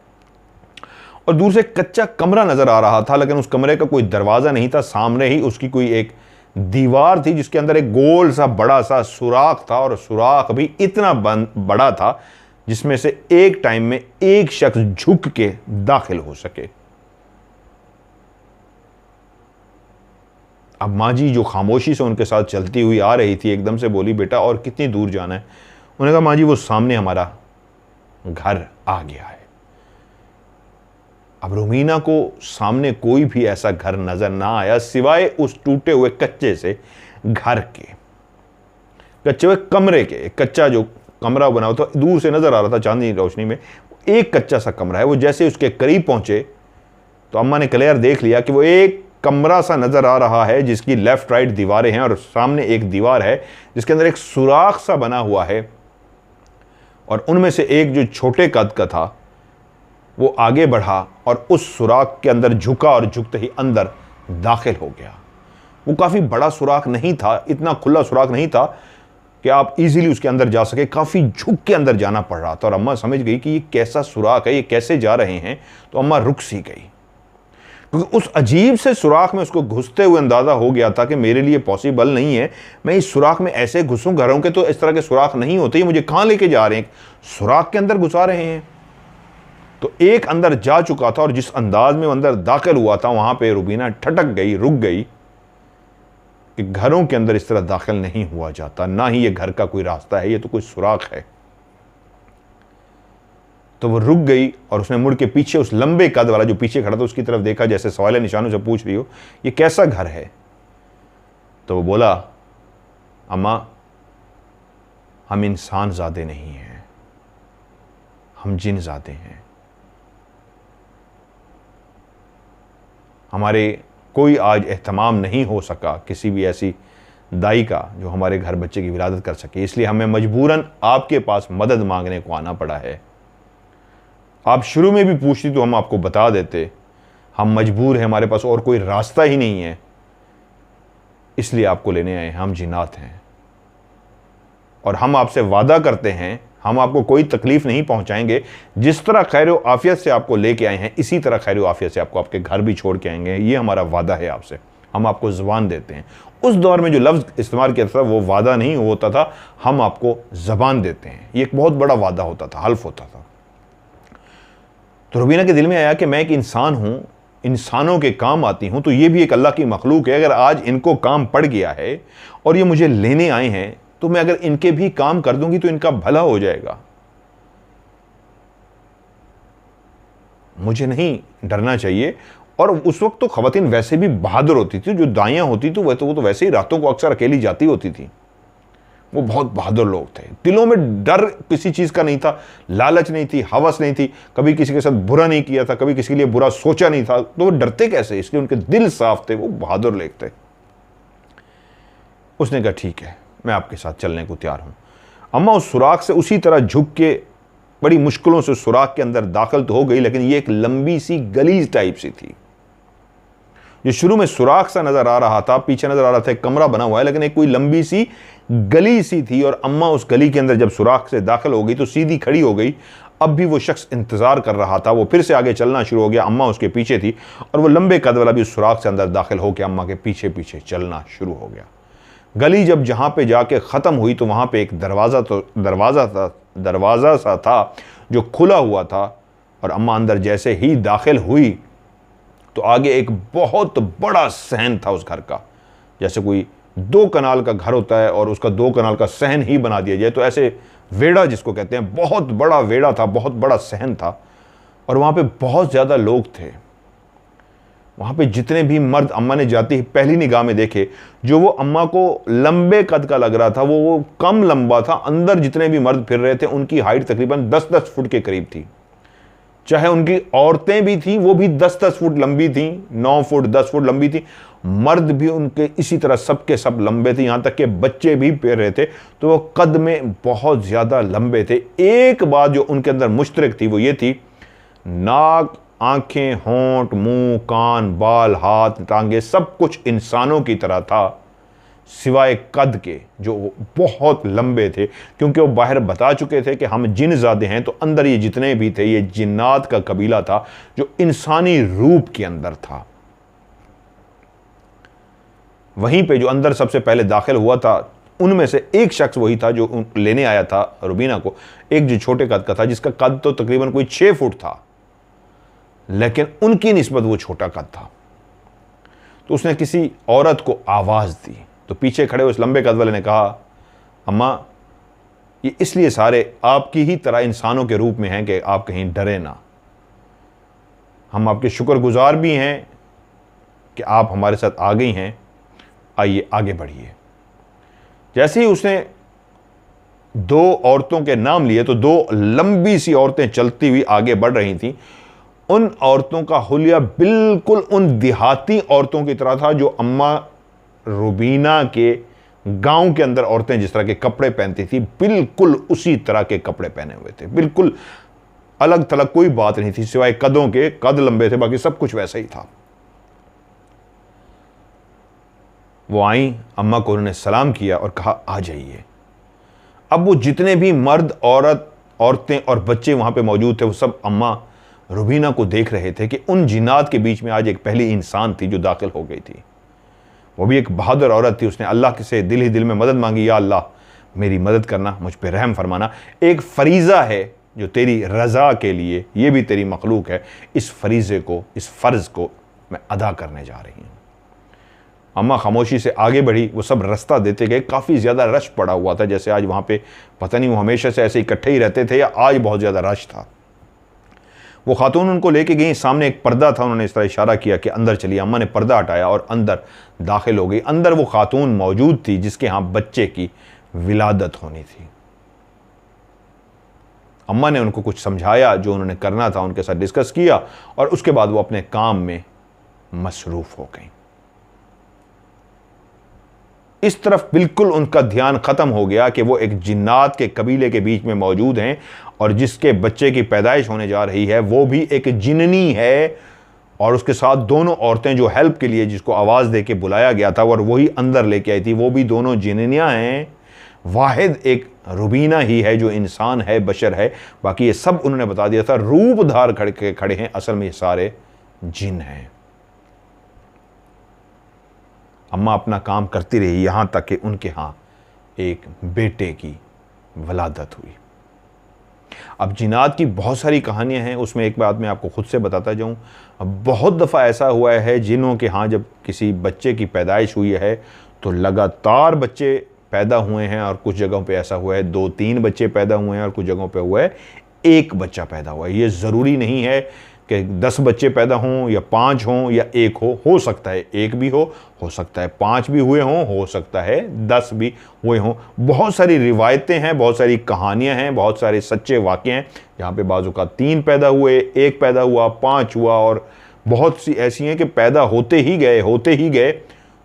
Speaker 1: और दूर से कच्चा कमरा नजर आ रहा था, लेकिन उस कमरे का कोई दरवाजा नहीं था। सामने ही उसकी कोई एक दीवार थी जिसके अंदर एक गोल सा बड़ा सा सुराख था, और सुराख भी इतना बड़ा था जिसमें से एक टाइम में एक शख्स झुक के दाखिल हो सके। अब माँ जी जो खामोशी से उनके साथ चलती हुई आ रही थी, एकदम से बोली, बेटा और कितनी दूर जाना है? उन्होंने कहा, माँ जी वो सामने हमारा घर आ गया है। अब रुमीना को सामने कोई भी ऐसा घर नजर ना आया सिवाय उस टूटे हुए कच्चे से घर के, कच्चे हुए कमरे के। कच्चा जो कमरा बना हुआ था दूर से नजर आ रहा था चांदनी रोशनी में, एक कच्चा सा कमरा है। वो जैसे उसके करीब पहुंचे तो अम्मा ने क्लियर देख लिया कि वो एक कमरा सा नजर आ रहा है जिसकी लेफ्ट राइट दीवारें हैं, और सामने एक दीवार है जिसके अंदर एक सुराख सा बना हुआ है, और उनमें से एक जो छोटे कद का था वो आगे बढ़ा और उस सुराख के अंदर झुका, और झुकते ही अंदर दाखिल हो गया। वो काफी बड़ा सुराख नहीं था, इतना खुला सुराख नहीं था कि आप इजीली उसके अंदर जा सके, काफी झुक के अंदर जाना पड़ रहा था। और अम्मा समझ गई कि ये कैसा सुराख है, ये कैसे जा रहे हैं, तो अम्मा रुक सी गई, क्योंकि उस अजीब से सुराख में उसको घुसते हुए अंदाजा हो गया था कि मेरे लिए पॉसिबल नहीं है, मैं इस सुराख में ऐसे घुसूं, घरों के तो इस तरह के सुराख नहीं होते, ये मुझे कहां लेके जा रहे हैं, सुराख के अंदर घुसा रहे हैं। तो एक अंदर जा चुका था, और जिस अंदाज में वो अंदर दाखिल हुआ था वहां पे रुबीना ठटक गई, रुक गई कि घरों के अंदर इस तरह दाखिल नहीं हुआ जाता, ना ही ये घर का कोई रास्ता है, ये तो कोई सुराख है। तो वो रुक गई और उसने मुड़ के पीछे उस लंबे कद वाला जो पीछे खड़ा था उसकी तरफ देखा, जैसे सवाल निशानों से पूछ रही हो ये कैसा घर है। तो वो बोला, अम्मा हम इंसान ज़ादे नहीं हैं, हम जिन ज़ादे हैं। हमारे कोई आज एहतमाम नहीं हो सका किसी भी ऐसी दाई का जो हमारे घर बच्चे की विलादत कर सके, इसलिए हमें मजबूरन आपके पास मदद मांगने को आना पड़ा है। आप शुरू में भी पूछती तो हम आपको बता देते, हम मजबूर हैं, हमारे पास और कोई रास्ता ही नहीं है, इसलिए आपको लेने आए हैं। हम जिन्नात हैं और हम आपसे वादा करते हैं हम आपको कोई तकलीफ नहीं पहुंचाएंगे। जिस तरह खैर व आफियत से आपको लेके आए हैं इसी तरह खैर व आफियत से आपको आपके घर भी छोड़ के आएंगे, ये हमारा वादा है आपसे, हम आपको ज़बान देते हैं। उस दौर में जो लफ्ज़ इस्तेमाल किया था वो वादा नहीं होता था, हम आपको ज़बान देते हैं, ये एक बहुत बड़ा वादा होता था, हल्फ होता था। तो रुबीना के दिल में आया कि मैं एक इंसान हूं, इंसानों के काम आती हूं, तो ये भी एक अल्लाह की मखलूक है। अगर आज इनको काम पड़ गया है और ये मुझे लेने आए हैं, तो मैं अगर इनके भी काम कर दूंगी तो इनका भला हो जाएगा। मुझे नहीं डरना चाहिए, और उस वक्त तो ख़वातीन वैसे भी बहादुर होती थी, जो दाइयाँ होती थी वो तो वैसे ही रातों को अक्सर अकेली जाती होती थी। वो बहुत बहादुर लोग थे, दिलों में डर किसी चीज़ का नहीं था, लालच नहीं थी, हवस नहीं थी, कभी किसी के साथ बुरा नहीं किया था, कभी किसी के लिए बुरा सोचा नहीं था, तो वो डरते कैसे? इसलिए उनके दिल साफ थे, वो बहादुर लोग थे। उसने कहा ठीक है, मैं आपके साथ चलने को तैयार हूँ। अम्मा उस सुराख से उसी तरह झुक के बड़ी मुश्किलों से सुराख के अंदर दाखिल तो हो गई, लेकिन ये एक लंबी सी गलीज टाइप सी थी। जो शुरू में सुराख सा नजर आ रहा था, पीछे नजर आ रहा था एक कमरा बना हुआ है, लेकिन एक कोई लंबी सी गली सी थी। और अम्मा उस गली के अंदर जब सुराख से दाखिल हो गई तो सीधी खड़ी हो गई। अब भी वो शख्स इंतजार कर रहा था, वो फिर से आगे चलना शुरू हो गया। अम्मा उसके पीछे थी और वो लंबे कद वाला भी उस सुराख से अंदर दाखिल होकर अम्मा के पीछे पीछे चलना शुरू हो गया। गली जब जहां पे जाके ख़त्म हुई तो वहां पे एक दरवाज़ा सा था जो खुला हुआ था। और अम्मा अंदर जैसे ही दाखिल हुई तो आगे एक बहुत बड़ा सहन था उस घर का। जैसे कोई 2 कनाल का घर होता है और उसका 2 कनाल का सहन ही बना दिया जाए, तो ऐसे वेड़ा जिसको कहते हैं, बहुत बड़ा वेड़ा था, बहुत बड़ा सहन था। और वहाँ पे बहुत ज़्यादा लोग थे। वहाँ पे जितने भी मर्द अम्मा ने जाती ही पहली निगाह में देखे, जो वो अम्मा को लंबे कद का लग रहा था वो कम लंबा था। अंदर जितने भी मर्द फिर रहे थे उनकी हाइट तकरीबन 10-10 फुट के करीब थी। चाहे उनकी औरतें भी थीं, वो भी 10-10 फुट लंबी थीं, 9 फुट 10 फुट लंबी थी। मर्द भी उनके इसी तरह सब के सब लंबे थे, यहाँ तक कि बच्चे भी फिर रहे थे, तो वो कद में बहुत ज़्यादा लंबे थे। एक बात जो उनके अंदर मुश्तरक थी वो ये थी, नाक, आंखें, होंठ, मुंह, कान, बाल, हाथ, टांगे सब कुछ इंसानों की तरह था, सिवाय कद के जो बहुत लंबे थे। क्योंकि वो बाहर बता चुके थे कि हम जिन ज़ादे हैं, तो अंदर ये जितने भी थे ये जिन्नात का कबीला था जो इंसानी रूप के अंदर था। वहीं पे जो अंदर सबसे पहले दाखिल हुआ था उनमें से एक शख्स वही था जो लेने आया था रुबीना को, एक जो छोटे कद का था, जिसका कद तो तकरीबन कोई 6 फुट था, लेकिन उनकी निस्बत वो छोटा कद था। तो उसने किसी औरत को आवाज़ दी, तो पीछे खड़े उस लंबे कद वाले ने कहा, अम्मा ये इसलिए सारे आपकी ही तरह इंसानों के रूप में हैं कि आप कहीं डरे ना। हम आपके शुक्रगुजार भी हैं कि आप हमारे साथ आ गई हैं, आइए आगे बढ़िए। जैसे ही उसने 2 औरतों के नाम लिए तो 2 लंबी सी औरतें चलती हुई आगे बढ़ रही थीं। उन औरतों का हुलिया बिल्कुल उन देहाती औरतों की तरह था जो अम्मा रुबीना के गांव के अंदर औरतें जिस तरह के कपड़े पहनती थी, बिल्कुल उसी तरह के कपड़े पहने हुए थे। बिल्कुल अलग थलग कोई बात नहीं थी, सिवाय कदों के, कद लंबे थे, बाकी सब कुछ वैसा ही था। वो आई, अम्मा को उन्होंने सलाम किया और कहा आ जाइए। अब वो जितने भी मर्द, औरतें और बच्चे वहां पे मौजूद थे वो सब अम्मा रुबीना को देख रहे थे कि उन जिन्नात के बीच में आज एक पहली इंसान थी जो दाखिल हो गई थी। वो भी एक बहादुर औरत थी। उसने अल्लाह से दिल ही दिल में मदद मांगी, या अल्लाह मेरी मदद करना, मुझ पे रहम फरमाना। एक फरीज़ा है जो तेरी रज़ा के लिए, ये भी तेरी मखलूक है, इस फरीज़े को, इस फ़र्ज़ को मैं अदा करने जा रही हूँ। अम्मा खामोशी से आगे बढ़ी, वो सब रास्ता देते गए। काफ़ी ज़्यादा रश पड़ा हुआ था, जैसे आज वहाँ पे पता नहीं वो हमेशा से ऐसे इकट्ठे ही रहते थे या आज बहुत ज़्यादा रश था। वो खातून उनको लेके गई, सामने एक पर्दा था, उन्होंने इस तरह इशारा किया कि अंदर चलिए। अम्मा ने पर्दा हटाया और अंदर दाखिल हो गई। अंदर वो खातून मौजूद थी जिसके यहाँ बच्चे की विलादत होनी थी। अम्मा ने उनको कुछ समझाया, जो उन्होंने करना था उनके साथ डिस्कस किया और उसके बाद वो अपने काम में मसरूफ़ हो गई। इस तरफ बिल्कुल उनका ध्यान ख़त्म हो गया कि वो एक जिन्नात के कबीले के बीच में मौजूद हैं और जिसके बच्चे की पैदाइश होने जा रही है वो भी एक जिन्नी है। और उसके साथ दोनों औरतें जो हेल्प के लिए जिसको आवाज़ दे के बुलाया गया था और वही अंदर लेके आई थी, वो भी दोनों जिन्नियाँ हैं। वाहिद एक रुबीना ही है जो इंसान है, बशर है, बाकी ये सब उन्होंने बता दिया था रूप धार खड़े हैं, असल में ये सारे जिन हैं। अम्मा अपना काम करती रही यहाँ तक कि उनके यहाँ एक बेटे की वलादत हुई। अब जिन्नात की बहुत सारी कहानियाँ हैं, उसमें एक बात मैं आपको खुद से बताता जाऊँ। अब बहुत दफ़ा ऐसा हुआ है जिन्हों के यहाँ जब किसी बच्चे की पैदाइश हुई है तो लगातार बच्चे पैदा हुए हैं, और कुछ जगहों पे ऐसा हुआ है 2-3 बच्चे पैदा हुए हैं, और कुछ जगहों पे हुआ है 1 बच्चा पैदा हुआ है। ये ज़रूरी नहीं है कि 10 बच्चे पैदा हों या 5 हों या 1 हो सकता है 1 भी हो सकता है 5 भी हुए हों, हो सकता है 10 भी हुए हों। बहुत सारी रिवायतें हैं, बहुत सारी कहानियां हैं, बहुत सारे सच्चे वाक़े हैं जहाँ पे बाजू का 3 पैदा हुए, 1 पैदा हुआ, 5 हुआ, और बहुत सी ऐसी हैं कि पैदा होते ही गए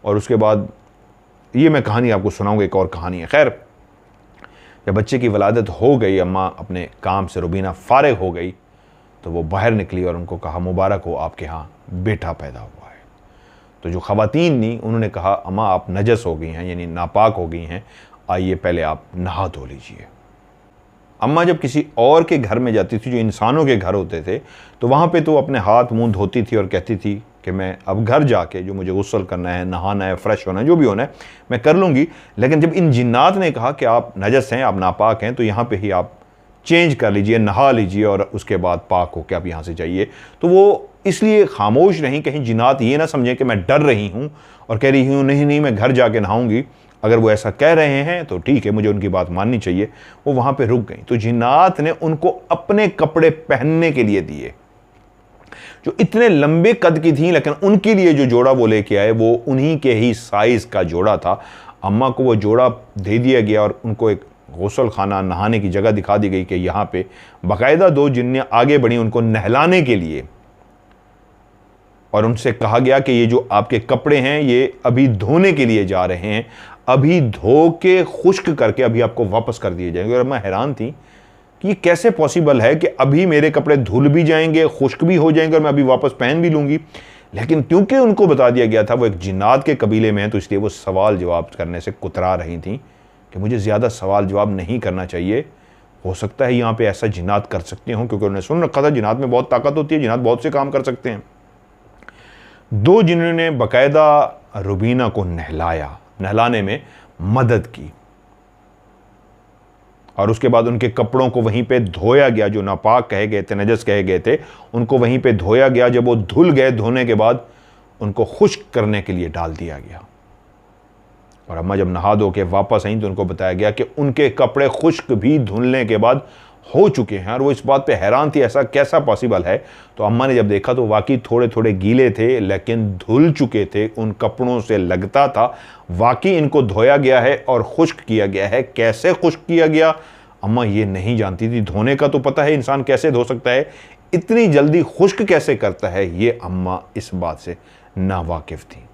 Speaker 1: और उसके बाद ये मैं कहानी आपको सुनाऊंगा। एक और कहानी है। खैर, जब बच्चे की वलादत हो गई, अम्मा अपने काम से रुबीना फारिग हो गई, तो वो बाहर निकली और उनको कहा, मुबारक हो, आपके यहाँ बेटा पैदा हुआ है। तो जो ख़वातीन थी उन्होंने कहा, अम्मा आप नजस हो गई हैं, यानी नापाक हो गई हैं, आइए पहले आप नहा धो लीजिए। अम्मा जब किसी और के घर में जाती थी, जो इंसानों के घर होते थे, तो वहाँ पे तो अपने हाथ मुंह धोती थी और कहती थी कि मैं अब घर जाके जो मुझे गुस्ल करना है, नहाना है, फ्रेश होना है, जो भी होना है मैं कर लूँगी। लेकिन जब इन जिन्नात ने कहा कि आप नजस हैं, आप नापाक हैं, तो यहाँ पे ही आप चेंज कर लीजिए, नहा लीजिए और उसके बाद पाक होकर आप यहाँ से जाइए, तो वो इसलिए खामोश रहीं, कहीं जिन्नात ये ना समझें कि मैं डर रही हूँ और कह रही हूँ नहीं नहीं मैं घर जाके नहाऊंगी। अगर वो ऐसा कह रहे हैं तो ठीक है, मुझे उनकी बात माननी चाहिए। वो वहाँ पे रुक गई। तो जिन्नात ने उनको अपने कपड़े पहनने के लिए दिए, जो इतने लंबे कद की थी, लेकिन उनके लिए जो जोड़ा वो लेके आए वो उन्हीं के ही साइज का जोड़ा था। अम्मा को वो जोड़ा दे दिया गया और उनको एक गौसल खाना, नहाने की जगह दिखा दी गई कि यहाँ पे बाकायदा 2 जिन्नियाँ आगे बढ़ी उनको नहलाने के लिए, और उनसे कहा गया कि ये जो आपके कपड़े हैं ये अभी धोने के लिए जा रहे हैं, अभी धो के खुश्क करके अभी आपको वापस कर दिए जाएंगे। और मैं हैरान थी कि ये कैसे पॉसिबल है कि अभी मेरे कपड़े धुल भी जाएंगे, खुश्क भी हो जाएंगे और मैं अभी वापस पहन भी लूँगी। लेकिन क्योंकि उनको बता दिया गया था वो एक जिन्नात के कबीले में है, तो इसलिए वो सवाल जवाब करने से कुतरा रही थी कि मुझे ज़्यादा सवाल जवाब नहीं करना चाहिए, हो सकता है यहाँ पे ऐसा जिन्नात कर सकते हों, क्योंकि उन्होंने सुन रखा था जिन्नात में बहुत ताकत होती है, जिन्नात बहुत से काम कर सकते हैं। 2 जिन्हों ने बाकायदा रुबीना को नहलाने में मदद की, और उसके बाद उनके कपड़ों को वहीं पे धोया गया, जो नापाक कहे गए थे, नजस कहे गए थे, उनको वहीं पे धोया गया। जब वो धुल गए, धोने के बाद उनको खुश्क करने के लिए डाल दिया गया। और अम्मा जब नहा धो के वापस आई तो उनको बताया गया कि उनके कपड़े खुश्क भी धुलने के बाद हो चुके हैं, और वो इस बात पे हैरान थी ऐसा कैसा पॉसिबल है। तो अम्मा ने जब देखा तो वाकई थोड़े थोड़े गीले थे, लेकिन धुल चुके थे, उन कपड़ों से लगता था वाकई इनको धोया गया है और खुश्क किया गया है। कैसे खुश्क किया गया अम्मा ये नहीं जानती थी। धोने का तो पता है इंसान कैसे धो सकता है, इतनी जल्दी खुश्क कैसे करता है ये अम्मा इस बात से नावाकिफ थी,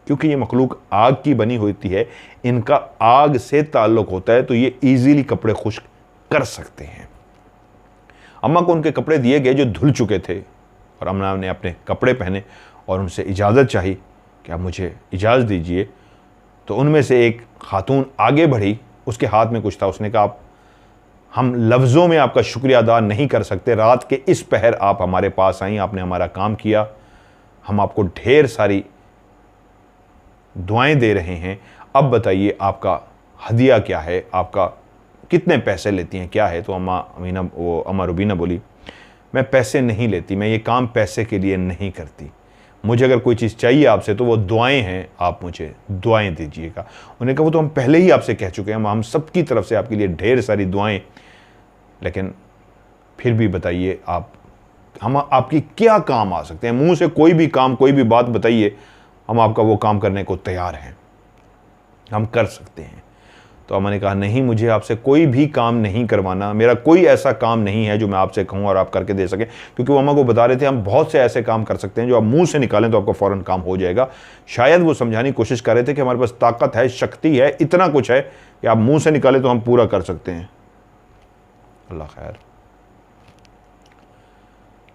Speaker 1: क्योंकि ये मखलूक आग की बनी होती है, इनका आग से ताल्लुक होता है, तो ये ईजीली कपड़े खुश्क कर सकते हैं। अम्मा को उनके कपड़े दिए गए जो धुल चुके थे, और अम्मा ने अपने कपड़े पहने और उनसे इजाज़त चाही कि आप मुझे इजाज़त दीजिए। तो उनमें से एक खातून आगे बढ़ी, उसके हाथ में कुछ था, उसने कहा हम लफ्ज़ों में आपका शुक्रिया अदा नहीं कर सकते, रात के इस पहर आप हमारे पास आई, आपने हमारा काम किया, हम आपको ढेर सारी दुआएं दे रहे हैं, अब बताइए आपका हदिया क्या है, आपका कितने पैसे लेती हैं, क्या है। तो अम्मा रुबीना बोली, मैं पैसे नहीं लेती, मैं ये काम पैसे के लिए नहीं करती, मुझे अगर कोई चीज़ चाहिए आपसे तो वो दुआएं हैं, आप मुझे दुआएं दीजिएगा। उन्होंने कहा वो तो हम पहले ही आपसे कह चुके हैं, हम सबकी तरफ से आपके लिए ढेर सारी दुआएं, लेकिन फिर भी बताइए हम आपकी क्या काम आ सकते हैं, मुंह से कोई भी काम, कोई भी बात बताइए, हम आपका वो काम करने को तैयार हैं, हम कर सकते हैं। तो अम्मा ने कहा नहीं, मुझे आपसे कोई भी काम नहीं करवाना, मेरा कोई ऐसा काम नहीं है जो मैं आपसे कहूँ और आप करके दे सकें, क्योंकि वो अम्मा को बता रहे थे हम बहुत से ऐसे काम कर सकते हैं जो आप मुंह से निकालें तो आपका फ़ौरन काम हो जाएगा। शायद वो समझाने की कोशिश कर रहे थे कि हमारे पास ताकत है, शक्ति है, इतना कुछ है कि आप मुँह से निकालें तो हम पूरा कर सकते हैं। अल्लाह खैर।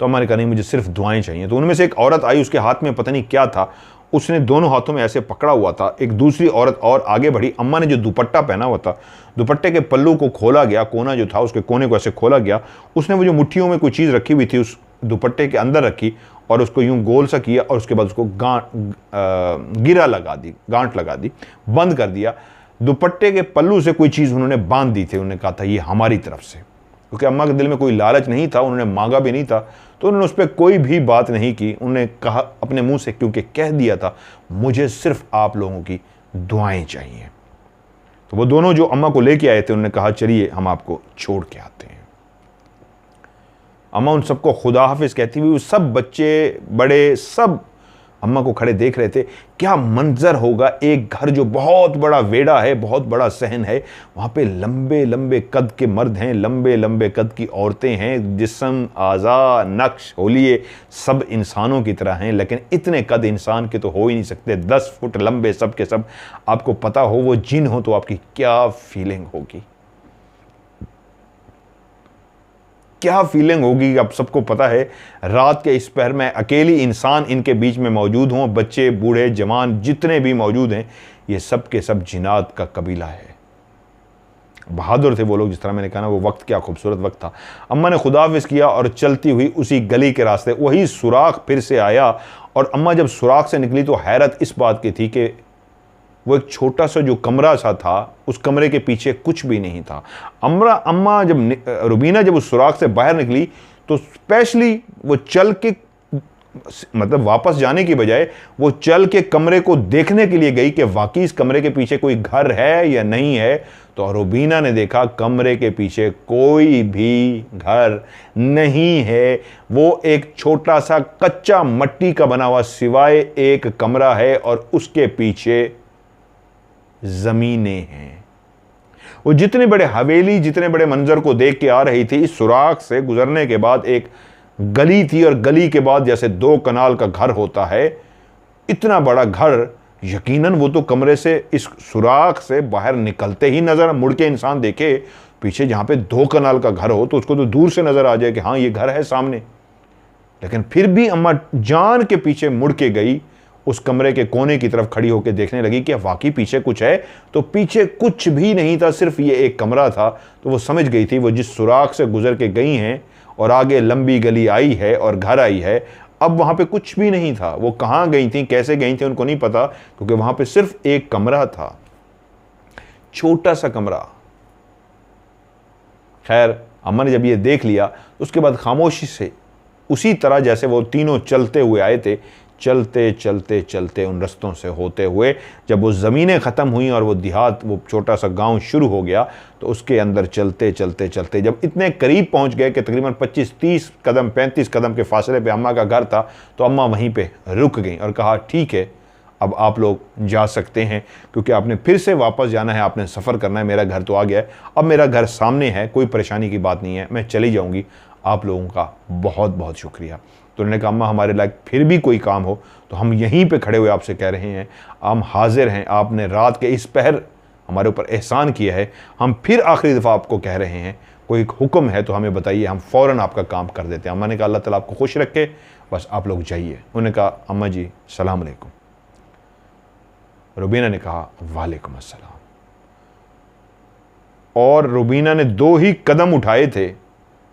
Speaker 1: तो अम्मा ने कहा नहीं, मुझे सिर्फ दुआएं चाहिए। तो उनमें से एक औरत आई, उसके हाथ में पता नहीं क्या था, उसने दोनों हाथों में ऐसे पकड़ा हुआ था। एक दूसरी औरत और आगे बढ़ी, अम्मा ने जो दुपट्टा पहना हुआ था, दुपट्टे के पल्लू को खोला गया, कोना जो था उसके कोने को ऐसे खोला गया, उसने वो जो मुट्ठियों में कोई चीज़ रखी हुई थी उस दुपट्टे के अंदर रखी और उसको यूं गोल सा किया, और उसके बाद उसको गांठ लगा दी, बंद कर दिया। दुपट्टे के पल्लू से कोई चीज़ उन्होंने बांध दी थी, उन्होंने कहा था ये हमारी तरफ से, क्योंकि अम्मा के दिल में कोई लालच नहीं था, उन्होंने मांगा भी नहीं था, तो उन्होंने उस पर कोई भी बात नहीं की। उन्होंने कहा अपने मुंह से, क्योंकि कह दिया था मुझे सिर्फ आप लोगों की दुआएं चाहिए। तो वो दोनों जो अम्मा को लेके आए थे, उन्होंने कहा चलिए हम आपको छोड़ के आते हैं। अम्मा उन सबको खुदा हाफिज़ कहती हुई, सब बच्चे बड़े सब अम्मा को खड़े देख रहे थे। क्या मंजर होगा, एक घर जो बहुत बड़ा वेड़ा है, बहुत बड़ा सहन है, वहाँ पे लंबे लंबे कद के मर्द हैं, लंबे लंबे कद की औरतें हैं, जिस्म आज़ा नक्श होलिए सब इंसानों की तरह हैं, लेकिन इतने कद इंसान के तो हो ही नहीं सकते, 10 फुट लंबे सब के सब। आपको पता हो वो जिन हो तो आपकी क्या फीलिंग होगी, क्या फीलिंग होगी। अब सबको पता है रात के इस पहर में अकेली इंसान इनके बीच में मौजूद हों, बच्चे बूढ़े जवान जितने भी मौजूद हैं, ये सब के सब जिन्नात का कबीला है। बहादुर थे वो लोग, जिस तरह मैंने कहा ना, वो वक्त क्या खूबसूरत वक्त था। अम्मा ने खुदाफिज किया और चलती हुई उसी गली के रास्ते, वही सुराख फिर से आया। और अम्मा जब सुराख से निकली तो हैरत इस बात की थी कि वो एक छोटा सा जो कमरा सा था, उस कमरे के पीछे कुछ भी नहीं था। अम्मा जब रुबीना जब उस सुराख से बाहर निकली तो स्पेशली वो चल के, मतलब वापस जाने की बजाय वो चल के कमरे को देखने के लिए गई कि वाकई इस कमरे के पीछे कोई घर है या नहीं है। तो रुबीना ने देखा कमरे के पीछे कोई भी घर नहीं है, वो एक छोटा सा कच्चा मट्टी का बना हुआ सिवाय एक कमरा है और उसके पीछे जमीनें हैं। वो जितने बड़े हवेली, जितने बड़े मंजर को देख के आ रही थी, इस सुराख से गुजरने के बाद एक गली थी और गली के बाद जैसे 2 कनाल का घर होता है, इतना बड़ा घर। यकीनन वो तो कमरे से, इस सुराख से बाहर निकलते ही नजर मुड़ के इंसान देखे पीछे, जहां पे 2 कनाल का घर हो तो उसको तो दूर से नजर आ जाए कि हाँ ये घर है सामने। लेकिन फिर भी अम्मा जान के पीछे मुड़ के गई, उस कमरे के कोने की तरफ खड़ी होकर देखने लगी कि वाकई पीछे कुछ है। तो पीछे कुछ भी नहीं था, सिर्फ ये एक कमरा था। तो वो समझ गई थी वो जिस सुराख से गुजर के गई हैं और आगे लंबी गली आई है और घर आई है, अब वहां पे कुछ भी नहीं था। वो कहां गई थी, कैसे गई थी, उनको नहीं पता, क्योंकि वहां पे सिर्फ एक कमरा था, छोटा सा कमरा। खैर अम्मा ने जब ये देख लिया तो उसके बाद खामोशी से, उसी तरह जैसे वो तीनों चलते हुए आए थे, चलते चलते चलते उन रस्तों से होते हुए जब वो ज़मीनें ख़त्म हुई और वो देहात, वो छोटा सा गांव शुरू हो गया, तो उसके अंदर चलते चलते चलते जब इतने करीब पहुंच गए कि तकरीबन 25-30 कदम 35 कदम के फासले पे अम्मा का घर था, तो अम्मा वहीं पे रुक गई और कहा ठीक है अब आप लोग जा सकते हैं, क्योंकि आपने फिर से वापस जाना है, आपने सफ़र करना है, मेरा घर तो आ गया है, अब मेरा घर सामने है, कोई परेशानी की बात नहीं है, मैं चली जाऊँगी, आप लोगों का बहुत बहुत शुक्रिया। तो उन्होंने कहा अम्मा हमारे लायक फिर भी कोई काम हो तो हम यहीं पे खड़े हुए आपसे कह रहे हैं, हम हाजिर हैं, आपने रात के इस पहर हमारे ऊपर एहसान किया है, हम फिर आखिरी दफ़ा आपको कह रहे हैं, कोई हुक्म है तो हमें बताइए, हम फ़ौरन आपका काम कर देते हैं। अम्मा ने कहा अल्लाह ताला आपको खुश रखे, बस आप लोग जाइए। उन्होंने कहा अम्मा जी सलाम अलैकुम। रुबीना ने कहा वालेकुम अस्सलाम। और रुबीना ने 2 ही कदम उठाए थे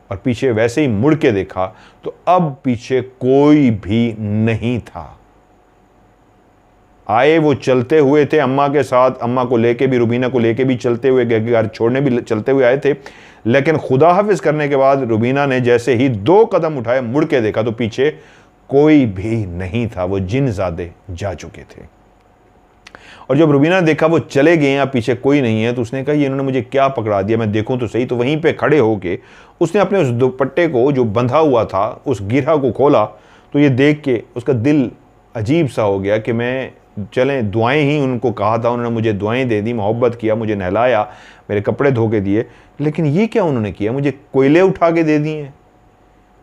Speaker 1: और पीछे वैसे ही मुड़ के देखा तो अब पीछे कोई भी नहीं था। आए वो चलते हुए थे अम्मा के साथ, अम्मा को लेके भी, रुबीना को लेके भी चलते हुए, घर छोड़ने भी चलते हुए आए थे, लेकिन खुदा हाफिज करने के बाद रुबीना ने जैसे ही 2 कदम उठाए, मुड़ के देखा तो पीछे कोई भी नहीं था, वो जिनज़ादे जा चुके थे। और जब रुबीना ने देखा वो चले गए हैं, पीछे कोई नहीं है, तो उसने कहा ये इन्होंने मुझे क्या पकड़ा दिया, मैं देखूं तो सही। तो वहीं पे खड़े होके उसने अपने उस दुपट्टे को जो बंधा हुआ था, उस गिरहा को खोला, तो ये देख के उसका दिल अजीब सा हो गया कि मैं, चलें दुआएं ही उनको कहा था, उन्होंने मुझे दुआएं दे दी, मोहब्बत किया, मुझे नहलाया, मेरे कपड़े धो के दिए, लेकिन ये क्या उन्होंने किया, मुझे कोयले उठा के दे दिए।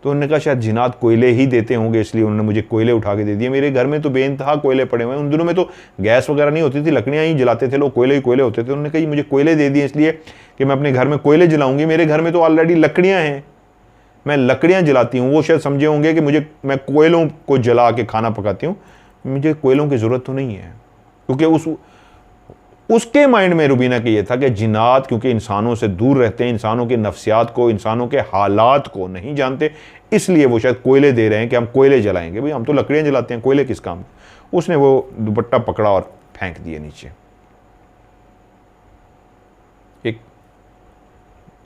Speaker 1: तो उन्होंने कहा शायद जिन्नात कोयले ही देते होंगे, इसलिए उन्होंने मुझे कोयले उठा के दे दिए। मेरे घर में तो बेइंतहा कोयले पड़े हुए हैं, उन दिनों में तो गैस वगैरह नहीं होती थी, लकड़ियाँ ही जलाते थे लोग, कोयले ही कोयले होते थे। उन्होंने कहा मुझे कोयले दे दिए इसलिए कि मैं अपने घर में कोयले जलाऊंगी, मेरे घर में तो ऑलरेडी लकड़ियाँ हैं, मैं लकड़ियाँ जलाती हूँ। वो शायद समझे होंगे कि मैं कोयलों को जला के खाना पकाती हूँ, मुझे कोयलों की ज़रूरत तो नहीं है, क्योंकि उसके माइंड में रुबीना के ये था कि जिन्नात क्योंकि इंसानों से दूर रहते हैं, इंसानों के नफ्सियात को, इंसानों के हालात को नहीं जानते, इसलिए वो शायद कोयले दे रहे हैं कि हम कोयले जलाएंगे। भाई हम तो लकड़ियाँ जलाते हैं, कोयले किस काम। उसने वो दुपट्टा पकड़ा और फेंक दिए नीचे। एक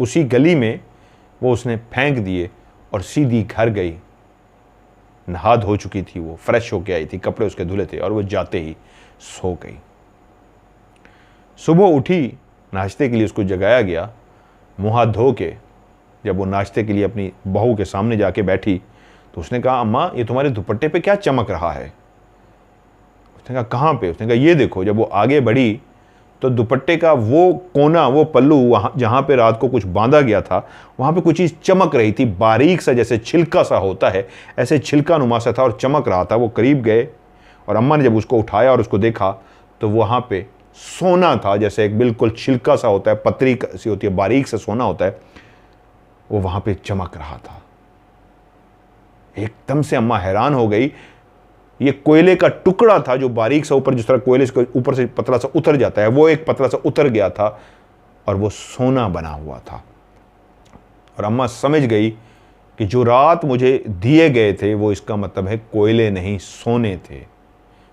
Speaker 1: उसी गली में वो उसने फेंक दिए और सीधी घर गई। नहा धो चुकी थी, वो फ्रेश होके आई थी, कपड़े उसके धुले थे, और वो जाते ही सो गई। सुबह उठी, नाश्ते के लिए उसको जगाया गया, मुँह हाथ धो के जब वो नाश्ते के लिए अपनी बहू के सामने जाके बैठी तो उसने कहा, अम्मा ये तुम्हारे दुपट्टे पे क्या चमक रहा है? उसने कहा, कहाँ पे? उसने कहा, ये देखो। जब वो आगे बढ़ी तो दुपट्टे का वो कोना, वो पल्लू, वहाँ जहाँ पे रात को कुछ बांधा गया था, वहाँ पे कुछ चीज़ चमक रही थी, बारीक सा, जैसे छिलका सा होता है, ऐसे छिलका नुमा सा था और चमक रहा था। वो करीब गए और अम्मा ने जब उसको उठाया और उसको देखा तो वहाँ पे सोना था, जैसे एक बिल्कुल छिलका सा होता है, पतरी सी होती है, बारीक सा सोना होता है, वो वहाँ पे चमक रहा था। एकदम से अम्मा हैरान हो गई। ये कोयले का टुकड़ा था जो बारीक सा ऊपर, जिस तरह कोयले से ऊपर से पतला सा उतर जाता है, वो एक पतला सा उतर गया था और वो सोना बना हुआ था। और अम्मा समझ गई कि जो रात मुझे दिए गए थे वो इसका मतलब है कोयले नहीं, सोने थे,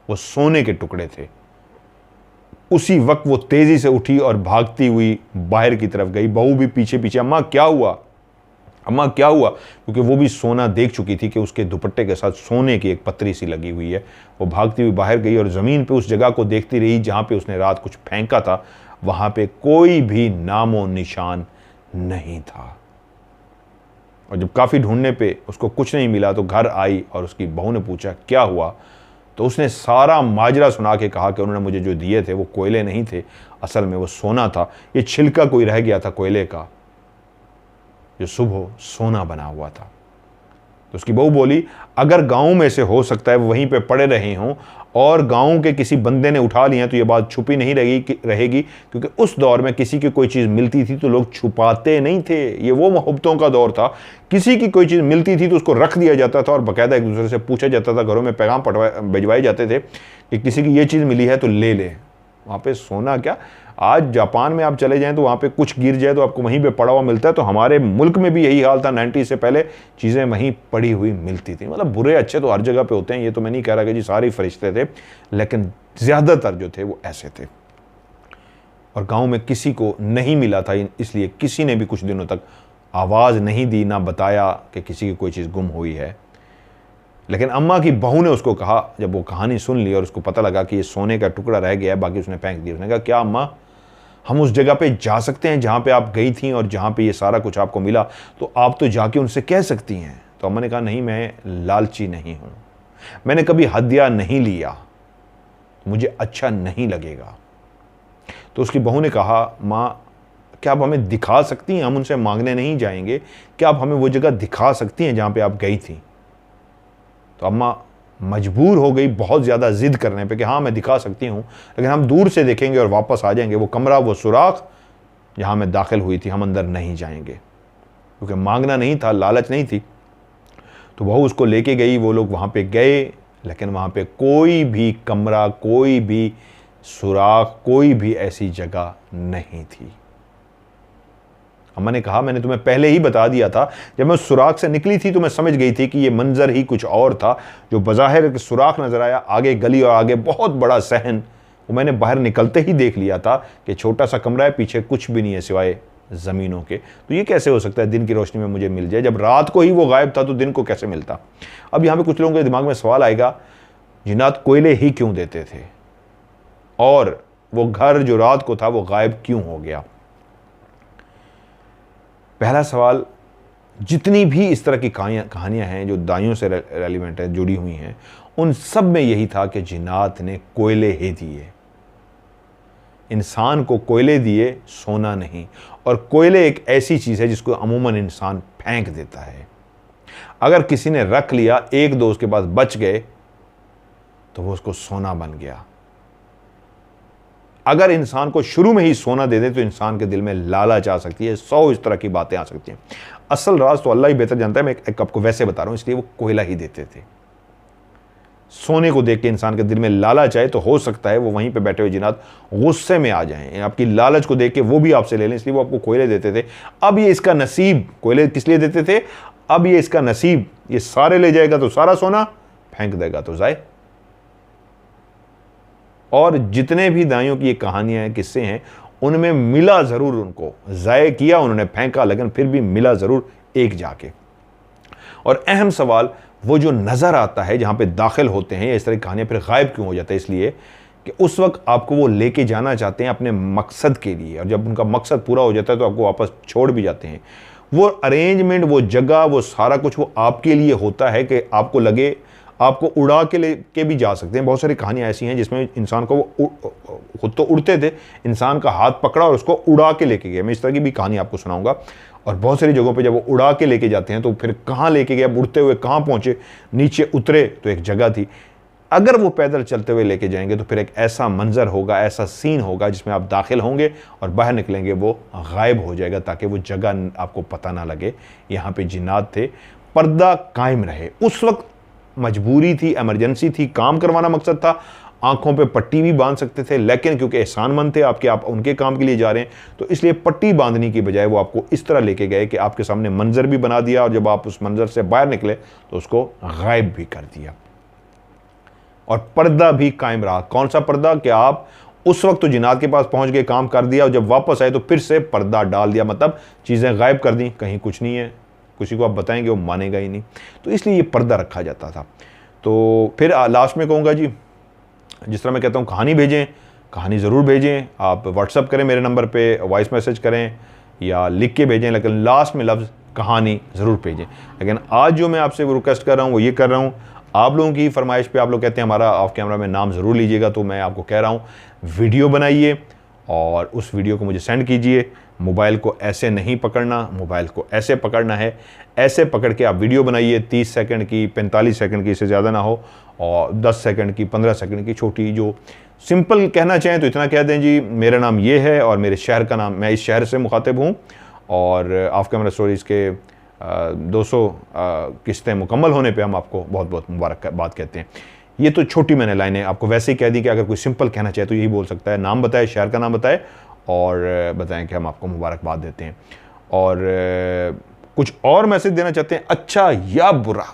Speaker 1: वो सोने के टुकड़े थे। उसी वक्त वो तेजी से उठी और भागती हुई बाहर की तरफ गई। बहू भी पीछे पीछे, अम्मा क्या हुआ, अम्मा क्या हुआ? क्योंकि वो भी सोना देख चुकी थी कि उसके दुपट्टे के साथ सोने की एक पतरी सी लगी हुई है। वो भागती हुई बाहर गई और ज़मीन पे उस जगह को देखती रही जहाँ पे उसने रात कुछ फेंका था। वहाँ पे कोई भी नामो निशान नहीं था। और जब काफ़ी ढूंढने पे उसको कुछ नहीं मिला तो घर आई और उसकी बहू ने पूछा क्या हुआ, तो उसने सारा माजरा सुना के कहा कि उन्होंने मुझे जो दिए थे वो कोयले नहीं थे, असल में वो सोना था। ये छिलका कोई रह गया था कोयले का, जो सुबह सोना बना हुआ था। तो उसकी बहू बोली, अगर गांव में से हो सकता है वो वहीं पे पड़े रहे हों और गांव के किसी बंदे ने उठा लिया तो ये बात छुपी नहीं रहेगी, क्योंकि उस दौर में किसी की कोई चीज़ मिलती थी तो लोग छुपाते नहीं थे। ये वो मोहब्बतों का दौर था। किसी की कोई चीज़ मिलती थी तो उसको रख दिया जाता था और बाकायदा एक दूसरे से पूछा जाता था, घरों में पैगाम भिजवाए जाते थे कि किसी की ये चीज़ मिली है तो ले ले। वहाँ पे सोना क्या, आज जापान में आप चले जाएं तो वहाँ पे कुछ गिर जाए तो आपको वहीं पे पड़ा हुआ मिलता है। तो हमारे मुल्क में भी यही हाल था, 90 से पहले चीज़ें वहीं पड़ी हुई मिलती थी। मतलब बुरे अच्छे तो हर जगह पे होते हैं, ये तो मैं नहीं कह रहा कि जी सारे फरिश्ते थे, लेकिन ज़्यादातर जो थे वो ऐसे थे। और गाँव में किसी को नहीं मिला था, इसलिए किसी ने भी कुछ दिनों तक आवाज़ नहीं दी, ना बताया कि किसी की कोई चीज़ गुम हुई है। लेकिन अम्मा की बहू ने उसको कहा, जब वो कहानी सुन ली और उसको पता लगा कि ये सोने का टुकड़ा रह गया है, बाकी उसने फेंक दिया। उसने कहा, क्या अम्मा हम उस जगह पे जा सकते हैं जहाँ पे आप गई थी और जहाँ पे ये सारा कुछ आपको मिला, तो आप तो जाके उनसे कह सकती हैं। तो अम्मा ने कहा, नहीं, मैं लालची नहीं हूँ, मैंने कभी हदिया नहीं लिया, मुझे अच्छा नहीं लगेगा। तो उसकी बहू ने कहा, माँ क्या आप हमें दिखा सकती हैं, हम उनसे मांगने नहीं जाएंगे, क्या आप हमें वो जगह दिखा सकती हैं जहाँ पे आप गई थी? तो अम्मा मजबूर हो गई बहुत ज़्यादा ज़िद करने पे कि हाँ मैं दिखा सकती हूँ, लेकिन हम दूर से देखेंगे और वापस आ जाएंगे। वो कमरा, वो सुराख जहाँ मैं दाखिल हुई थी, हम अंदर नहीं जाएंगे। क्योंकि मांगना नहीं था, लालच नहीं थी। तो बहू उसको लेके गई, वो लोग वहाँ पे गए, लेकिन वहाँ पे कोई भी कमरा, कोई भी सुराख, कोई भी ऐसी जगह नहीं थी। अम्मा ने कहा, मैंने तुम्हें पहले ही बता दिया था, जब मैं उस सुराख से निकली थी तो मैं समझ गई थी कि ये मंजर ही कुछ और था। जो बज़ाहिर सुराख नजर आया, आगे गली और आगे बहुत बड़ा सहन, वो मैंने बाहर निकलते ही देख लिया था कि छोटा सा कमरा है, पीछे कुछ भी नहीं है सिवाय ज़मीनों के। तो ये कैसे हो सकता है दिन की रोशनी में मुझे मिल जाए? जब रात को ही वो गायब था तो दिन को कैसे मिलता? अब यहाँ पे कुछ लोगों के दिमाग में सवाल आएगा, जिन्नात कोयले ही क्यों देते थे और वो घर जो रात को था वो गायब क्यों हो गया? पहला सवाल, जितनी भी इस तरह की कहानियां हैं जो दाइयों से रेलिवेंट है, जुड़ी हुई हैं, उन सब में यही था कि जिन्नात ने कोयले ही दिए, इंसान को कोयले दिए, सोना नहीं। और कोयले एक ऐसी चीज़ है जिसको अमूमन इंसान फेंक देता है। अगर किसी ने रख लिया, एक दो उसके पास बच गए, तो वो उसको सोना बन गया। अगर इंसान को शुरू में ही सोना दे दे तो इंसान के दिल में लालच आ सकती है, 100 इस तरह की बातें आ सकती हैं। असल राज तो अल्लाह ही बेहतर जानता है, मैं एक आपको वैसे बता रहा हूं, इसलिए वो कोयला ही देते थे। सोने को देख के इंसान के दिल में लालच आए तो हो सकता है वो वहीं पे बैठे हुए जिन्नात गुस्से में आ जाएं, आपकी लालच को देख के वो भी आपसे ले लें, इसलिए वो आपको कोयले देते थे। अब ये इसका नसीब, कोयले किस लिए देते थे? अब ये इसका नसीब, ये सारे ले जाएगा तो सारा सोना, फेंक देगा तो जाए। और जितने भी दाइयों की ये कहानियां हैं, किस्से हैं, उनमें मिला ज़रूर उनको, ज़ाय किया उन्होंने, फेंका, लेकिन फिर भी मिला ज़रूर एक जाके। और अहम सवाल वो जो नज़र आता है जहाँ पे दाखिल होते हैं, इस तरह की कहानियाँ फिर गायब क्यों हो जाता है? इसलिए कि उस वक्त आपको वो लेके जाना चाहते हैं अपने मकसद के लिए, और जब उनका मकसद पूरा हो जाता है तो आपको वापस छोड़ भी जाते हैं। वो अरेंजमेंट, वो जगह, वो सारा कुछ वो आपके लिए होता है कि आपको लगे आपको उड़ा के लेके भी जा सकते हैं। बहुत सारी कहानियाँ ऐसी हैं जिसमें इंसान को वो खुद तो उड़ते थे, इंसान का हाथ पकड़ा और उसको उड़ा के लेके गया। मैं इस तरह की भी कहानी आपको सुनाऊंगा। और बहुत सारी जगहों पे जब वो उड़ा के लेके जाते हैं तो फिर कहाँ लेके गया, उड़ते हुए कहाँ पहुँचे, नीचे उतरे तो एक जगह थी। अगर वो पैदल चलते हुए लेके जाएंगे तो फिर एक ऐसा मंजर होगा, ऐसा सीन होगा जिसमें आप दाखिल होंगे और बाहर निकलेंगे वो गायब हो जाएगा, ताकि वो जगह आपको पता ना लगे यहाँ पे जिन्नात थे। पर्दा कायम रहे। उस वक्त मजबूरी थी, इमरजेंसी थी, काम करवाना मकसद था। आंखों पे पट्टी भी बांध सकते थे, लेकिन क्योंकि एहसानमंद थे आपके, आप उनके काम के लिए जा रहे हैं, तो इसलिए पट्टी बांधने की बजाय वो आपको इस तरह लेके गए कि आपके सामने मंजर भी बना दिया और जब आप उस मंजर से बाहर निकले तो उसको गायब भी कर दिया। और पर्दा भी कायम रहा। कौन सा पर्दा? कि आप उस वक्त तो जिन्नात के पास पहुंच गए, काम कर दिया, और जब वापस आए तो फिर से पर्दा डाल दिया, मतलब चीज़ें गायब कर दी, कहीं कुछ नहीं है। किसी को आप बताएंगे वो मानेगा ही नहीं, तो इसलिए ये पर्दा रखा जाता था। तो फिर लास्ट में कहूँगा जी, जिस तरह मैं कहता हूँ कहानी भेजें, कहानी ज़रूर भेजें। आप व्हाट्सअप करें मेरे नंबर पे, वॉइस मैसेज करें या लिख के भेजें, लेकिन लास्ट में लफ्ज़ कहानी ज़रूर भेजें। लेकिन आज जो मैं आपसे रिक्वेस्ट कर रहा हूँ वो ये कर रहा हूँ, आप लोगों की फरमाइश पे आप लोग कहते हैं हमारा ऑफ कैमरा में नाम ज़रूर लीजिएगा, तो मैं आपको कह रहा हूँ वीडियो बनाइए और उस वीडियो को मुझे सेंड कीजिए। मोबाइल को ऐसे नहीं पकड़ना, मोबाइल को ऐसे पकड़ना है, ऐसे पकड़ के आप वीडियो बनाइए। 30 सेकंड की, 45 सेकंड की, इससे ज़्यादा ना हो, और 10 सेकंड की, 15 सेकंड की छोटी, जो सिंपल कहना चाहें तो इतना कह दें जी, मेरा नाम ये है और मेरे शहर का नाम, मैं इस शहर से मुखातिब हूँ और ऑफ कैमरा स्टोरीज़ के 200 किस्तें मुकम्मल होने पे हम आपको बहुत बहुत मुबारकबाद कहते हैं। ये तो छोटी मैंने लाइनें आपको वैसे ही कह दी कि अगर कोई सिंपल कहना चाहे तो यही बोल सकता है, नाम बताए, शहर का नाम बताए और बताएं कि हम आपको मुबारकबाद देते हैं। और कुछ और मैसेज देना चाहते हैं, अच्छा या बुरा,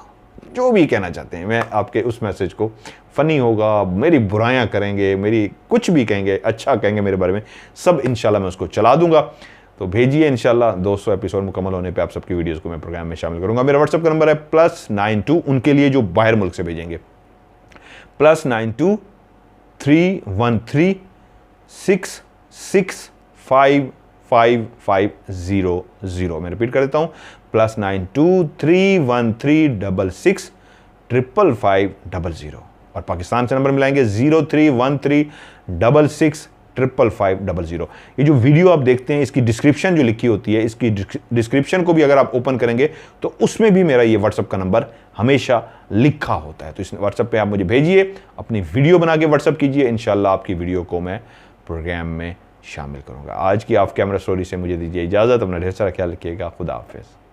Speaker 1: जो भी कहना चाहते हैं, मैं आपके उस मैसेज को, फ़नी होगा, मेरी बुराइयां करेंगे, मेरी कुछ भी कहेंगे, अच्छा कहेंगे मेरे बारे में, सब इंशाल्लाह मैं उसको चला दूंगा। तो भेजिए, इंशाल्लाह 200 एपिसोड मुकम्मल होने पे आप सबकी वीडियोस को मैं प्रोग्राम में शामिल करूंगा। मेरा व्हाट्सएप का नंबर है +92, उनके लिए जो बाहर मुल्क से भेजेंगे, +92 313 6655500। मैं रिपीट कर देता हूँ, +92 313 6655500। और पाकिस्तान से नंबर मिलाएंगे 0313 6655500। ये जो वीडियो आप देखते हैं इसकी डिस्क्रिप्शन जो लिखी होती है, इसकी डिस्क्रिप्शन को भी अगर आप ओपन करेंगे तो उसमें भी मेरा ये व्हाट्सएप का नंबर हमेशा लिखा होता है। तो इस व्हाट्सएप पे आप मुझे भेजिए, अपनी वीडियो बना के व्हाट्सएप कीजिए, इंशाल्लाह आपकी वीडियो को मैं प्रोग्राम में शामिल करूंगा। आज की ऑफ कैमरा स्टोरी से मुझे दीजिए इजाज़त। अपना ढेर सारा ख्याल रखिएगा। खुदा हाफिज़।